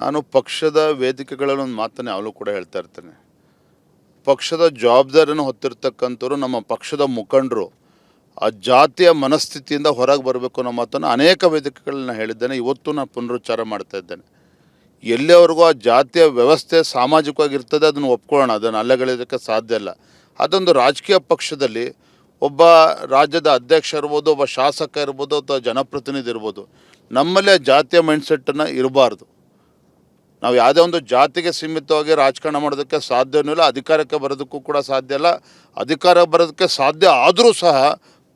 [SPEAKER 2] ನಾನು ಪಕ್ಷದ ವೇದಿಕೆಗಳಲ್ಲಿ ಒಂದು ಮಾತನ್ನು ಯಾವಾಗಲೂ ಕೂಡ ಹೇಳ್ತಾ ಇರ್ತೇನೆ. ಪಕ್ಷದ ಜವಾಬ್ದಾರಿಯನ್ನು ಹೊತ್ತಿರ್ತಕ್ಕಂಥವ್ರು ನಮ್ಮ ಪಕ್ಷದ ಮುಖಂಡರು ಆ ಜಾತಿಯ ಮನಸ್ಥಿತಿಯಿಂದ ಹೊರಗೆ ಬರಬೇಕು ಅನ್ನೋ ಮಾತನ್ನು ಅನೇಕ ವೇದಿಕೆಗಳನ್ನ ಹೇಳಿದ್ದೇನೆ. ಇವತ್ತು ನಾನು ಪುನರುಚ್ಚಾರ ಮಾಡ್ತಾ ಇದ್ದೇನೆ. ಎಲ್ಲಿವರೆಗೂ ಆ ಜಾತಿಯ ವ್ಯವಸ್ಥೆ ಸಾಮಾಜಿಕವಾಗಿರ್ತದೆ ಅದನ್ನು ಒಪ್ಕೊಳ್ಳೋಣ, ಅದನ್ನು ಅಲ್ಲಗಳೆಯೋದಕ್ಕೆ ಸಾಧ್ಯ ಇಲ್ಲ. ಅದೊಂದು ರಾಜಕೀಯ ಪಕ್ಷದಲ್ಲಿ ಒಬ್ಬ ರಾಜ್ಯದ ಅಧ್ಯಕ್ಷ ಇರ್ಬೋದು, ಒಬ್ಬ ಶಾಸಕ ಇರ್ಬೋದು, ಅಥವಾ ಜನಪ್ರತಿನಿಧಿ ಇರ್ಬೋದು, ನಮ್ಮಲ್ಲಿ ಆ ಜಾತಿಯ ಮೈಂಡ್ಸೆಟ್ಟನ್ನು ಇರಬಾರ್ದು. ನಾವು ಯಾವುದೇ ಒಂದು ಜಾತಿಗೆ ಸೀಮಿತವಾಗಿ ರಾಜಕಾರಣ ಮಾಡೋದಕ್ಕೆ ಸಾಧ್ಯವೂ ಇಲ್ಲ, ಅಧಿಕಾರಕ್ಕೆ ಬರೋದಕ್ಕೂ ಕೂಡ ಸಾಧ್ಯ ಇಲ್ಲ. ಅಧಿಕಾರ ಬರೋದಕ್ಕೆ ಸಾಧ್ಯ ಆದರೂ ಸಹ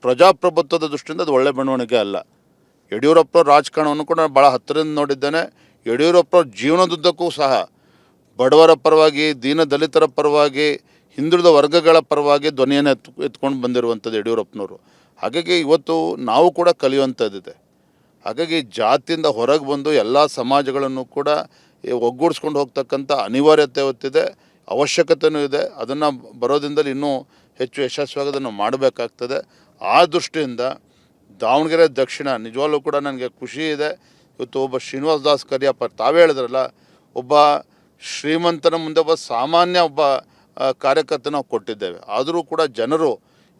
[SPEAKER 2] ಪ್ರಜಾಪ್ರಭುತ್ವದ ದೃಷ್ಟಿಯಿಂದ ಅದು ಒಳ್ಳೆ ಬೆಳವಣಿಗೆ ಅಲ್ಲ. ಯಡಿಯೂರಪ್ಪನವ್ರ ರಾಜಕಾರಣವನ್ನು ಕೂಡ ನಾನು ಭಾಳ ಹತ್ತಿರದಿಂದ ನೋಡಿದ್ದೇನೆ. ಯಡಿಯೂರಪ್ಪನವ್ರ ಜೀವನದುದ್ದಕ್ಕೂ ಸಹ ಬಡವರ ಪರವಾಗಿ, ದೀನ ದಲಿತರ ಪರವಾಗಿ, ಹಿಂದುಳಿದ ವರ್ಗಗಳ ಪರವಾಗಿ ಧ್ವನಿಯನ್ನು ಎತ್ಕೊಂಡು ಬಂದಿರುವಂಥದ್ದು ಯಡಿಯೂರಪ್ಪನವರು. ಹಾಗಾಗಿ ಇವತ್ತು ನಾವು ಕೂಡ ಕಲಿಯುವಂಥದ್ದಿದೆ. ಹಾಗಾಗಿ ಜಾತಿಯಿಂದ ಹೊರಗೆ ಬಂದು ಎಲ್ಲ ಸಮಾಜಗಳನ್ನು ಕೂಡ ಒಗ್ಗೂಡಿಸ್ಕೊಂಡು ಹೋಗ್ತಕ್ಕಂಥ ಅನಿವಾರ್ಯತೆ ಹೊತ್ತಿದೆ, ಅವಶ್ಯಕತೆಯೂ ಇದೆ. ಅದನ್ನು ಬರೋದ್ರಿಂದಲೇ ಇನ್ನೂ ಹೆಚ್ಚು ಯಶಸ್ವಿಯಾಗಿ ಅದನ್ನು ಮಾಡಬೇಕಾಗ್ತದೆ. ಆ ದೃಷ್ಟಿಯಿಂದ ದಾವಣಗೆರೆ ದಕ್ಷಿಣ ನಿಜವಾಗ್ಲೂ ಕೂಡ ನನಗೆ ಖುಷಿ ಇದೆ. ಇವತ್ತು ಒಬ್ಬ ಶ್ರೀನಿವಾಸ ದಾಸ್ ಕರಿಯಪ್ಪ, ತಾವೇ ಹೇಳಿದ್ರಲ್ಲ, ಒಬ್ಬ ಶ್ರೀಮಂತನ ಮುಂದೆ ಒಬ್ಬ ಸಾಮಾನ್ಯ ಒಬ್ಬ ಕಾರ್ಯಕರ್ತ ನಾವು ಕೊಟ್ಟಿದ್ದೇವೆ. ಆದರೂ ಕೂಡ ಜನರು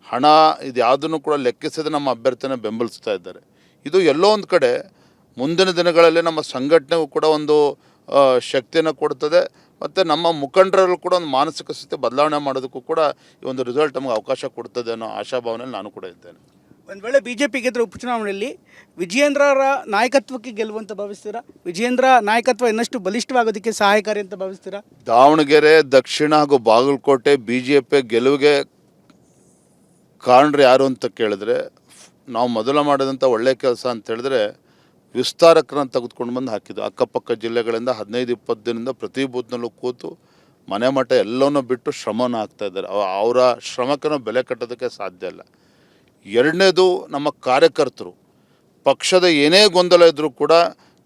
[SPEAKER 2] ಹಣ ಇದು ಯಾವುದನ್ನು ಕೂಡ ಲೆಕ್ಕಿಸದೆ ನಮ್ಮ ಅಭ್ಯರ್ಥಿನ ಬೆಂಬಲಿಸ್ತಾ ಇದ್ದಾರೆ. ಇದು ಎಲ್ಲೋ ಒಂದು ಕಡೆ ಮುಂದಿನ ದಿನಗಳಲ್ಲಿ ನಮ್ಮ ಸಂಘಟನೆಗೂ ಕೂಡ ಒಂದು ಶಕ್ತಿಯನ್ನು ಕೊಡ್ತದೆ, ಮತ್ತು ನಮ್ಮ ಮುಖಂಡರಲ್ಲಿ ಕೂಡ ಒಂದು ಮಾನಸಿಕ ಸ್ಥಿತಿ ಬದಲಾವಣೆ ಮಾಡೋದಕ್ಕೂ ಕೂಡ ಈ ಒಂದು ರಿಸಲ್ಟ್ ನಮಗೆ ಅವಕಾಶ ಕೊಡ್ತದೆ ಅನ್ನೋ ಆಶಾಭಾವನೆಯಲ್ಲಿ ನಾನು ಕೂಡ ಇದ್ದೇನೆ.
[SPEAKER 1] ಒಂದು ವೇಳೆ ಬಿ ಜೆ ಪಿ ಗೆದ್ದರೆ ಉಪಚುನಾವಣೆಯಲ್ಲಿ ವಿಜಯೇಂದ್ರರ ನಾಯಕತ್ವಕ್ಕೆ ಗೆಲ್ಲುವಂತ ಭಾವಿಸ್ತೀರಾ? ವಿಜಯೇಂದ್ರ ನಾಯಕತ್ವ ಇನ್ನಷ್ಟು ಬಲಿಷ್ಠವಾಗೋದಕ್ಕೆ ಸಹಾಯಕಾರಿ ಅಂತ ಭಾವಿಸ್ತೀರಾ?
[SPEAKER 2] ದಾವಣಗೆರೆ ದಕ್ಷಿಣ ಹಾಗೂ ಬಾಗಲಕೋಟೆ BJP ಗೆಲುವಿಗೆ ಕಾರಣರು ಯಾರು ಅಂತ ಕೇಳಿದ್ರೆ, ನಾವು ಮೊದಲು ಮಾಡಿದಂಥ ಒಳ್ಳೆಯ ಕೆಲಸ ಅಂತ ಹೇಳಿದ್ರೆ ವಿಸ್ತಾರಕರನ್ನು ತೆಗೆದುಕೊಂಡು ಬಂದು ಹಾಕಿದ್ದು. ಅಕ್ಕಪಕ್ಕ ಜಿಲ್ಲೆಗಳಿಂದ 15-20 ದಿನದಿಂದ ಪ್ರತಿ ಬೂತ್ನಲ್ಲೂ ಕೂತು ಮನೆ ಮಠ ಎಲ್ಲವನ್ನೂ ಬಿಟ್ಟು ಶ್ರಮವನ್ನು ಹಾಕ್ತಾಯಿದ್ದಾರೆ. ಅವರ ಶ್ರಮಕ್ಕೆ ನಾವು ಬೆಲೆ ಕಟ್ಟೋದಕ್ಕೆ ಸಾಧ್ಯ ಇಲ್ಲ. ಎರಡನೇದು, ನಮ್ಮ ಕಾರ್ಯಕರ್ತರು ಪಕ್ಷದ ಏನೇ ಗೊಂದಲ ಇದ್ದರೂ ಕೂಡ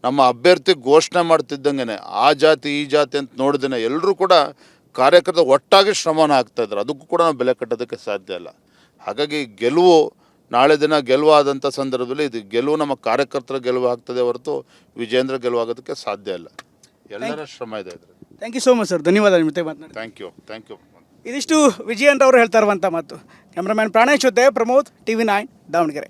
[SPEAKER 2] ನಮ್ಮ ಅಭ್ಯರ್ಥಿ ಘೋಷಣೆ ಮಾಡ್ತಿದ್ದಂಗೆ ಆ ಜಾತಿ ಈ ಜಾತಿ ಅಂತ ನೋಡಿದ್ರೆ ಎಲ್ಲರೂ ಕೂಡ ಕಾರ್ಯಕರ್ತರು ಒಟ್ಟಾಗಿ ಶ್ರಮವನ್ನು ಹಾಕ್ತಾಯಿದ್ದಾರೆ. ಅದಕ್ಕೂ ಕೂಡ ನಾವು ಬೆಲೆ ಕಟ್ಟೋದಕ್ಕೆ ಸಾಧ್ಯ ಇಲ್ಲ. ಹಾಗಾಗಿ ಗೆಲುವು ನಾಳೆ ದಿನ ಗೆಲುವಾದಂಥ ಸಂದರ್ಭದಲ್ಲಿ ಇದು ಗೆಲುವು ನಮ್ಮ ಕಾರ್ಯಕರ್ತರ ಗೆಲುವು ಆಗ್ತದೆ ಹೊರತು ವಿಜೇಂದ್ರ ಗೆಲುವಾಗೋದಕ್ಕೆ ಸಾಧ್ಯ ಇಲ್ಲ. ಎಲ್ಲರ ಶ್ರಮ ಇದೆ ಇದರಲ್ಲಿ.
[SPEAKER 1] Thank you so much sir, ಧನ್ಯವಾದ ನಿಮ್ಮ ಜೊತೆ ಮಾತನಾಡಿ.
[SPEAKER 2] Thank you.
[SPEAKER 1] ಇದಿಷ್ಟು ವಿಜಯೇಂದ್ರ ಅವರು ಹೇಳ್ತಾ ಇರುವಂಥ ಮಾತು. ಕ್ಯಾಮ್ರಾಮ್ಯಾನ್ ಪ್ರಾಣೇಶ್ ಜೊತೆ ಪ್ರಮೋದ್, TV9 ದಾವಣಗೆರೆ.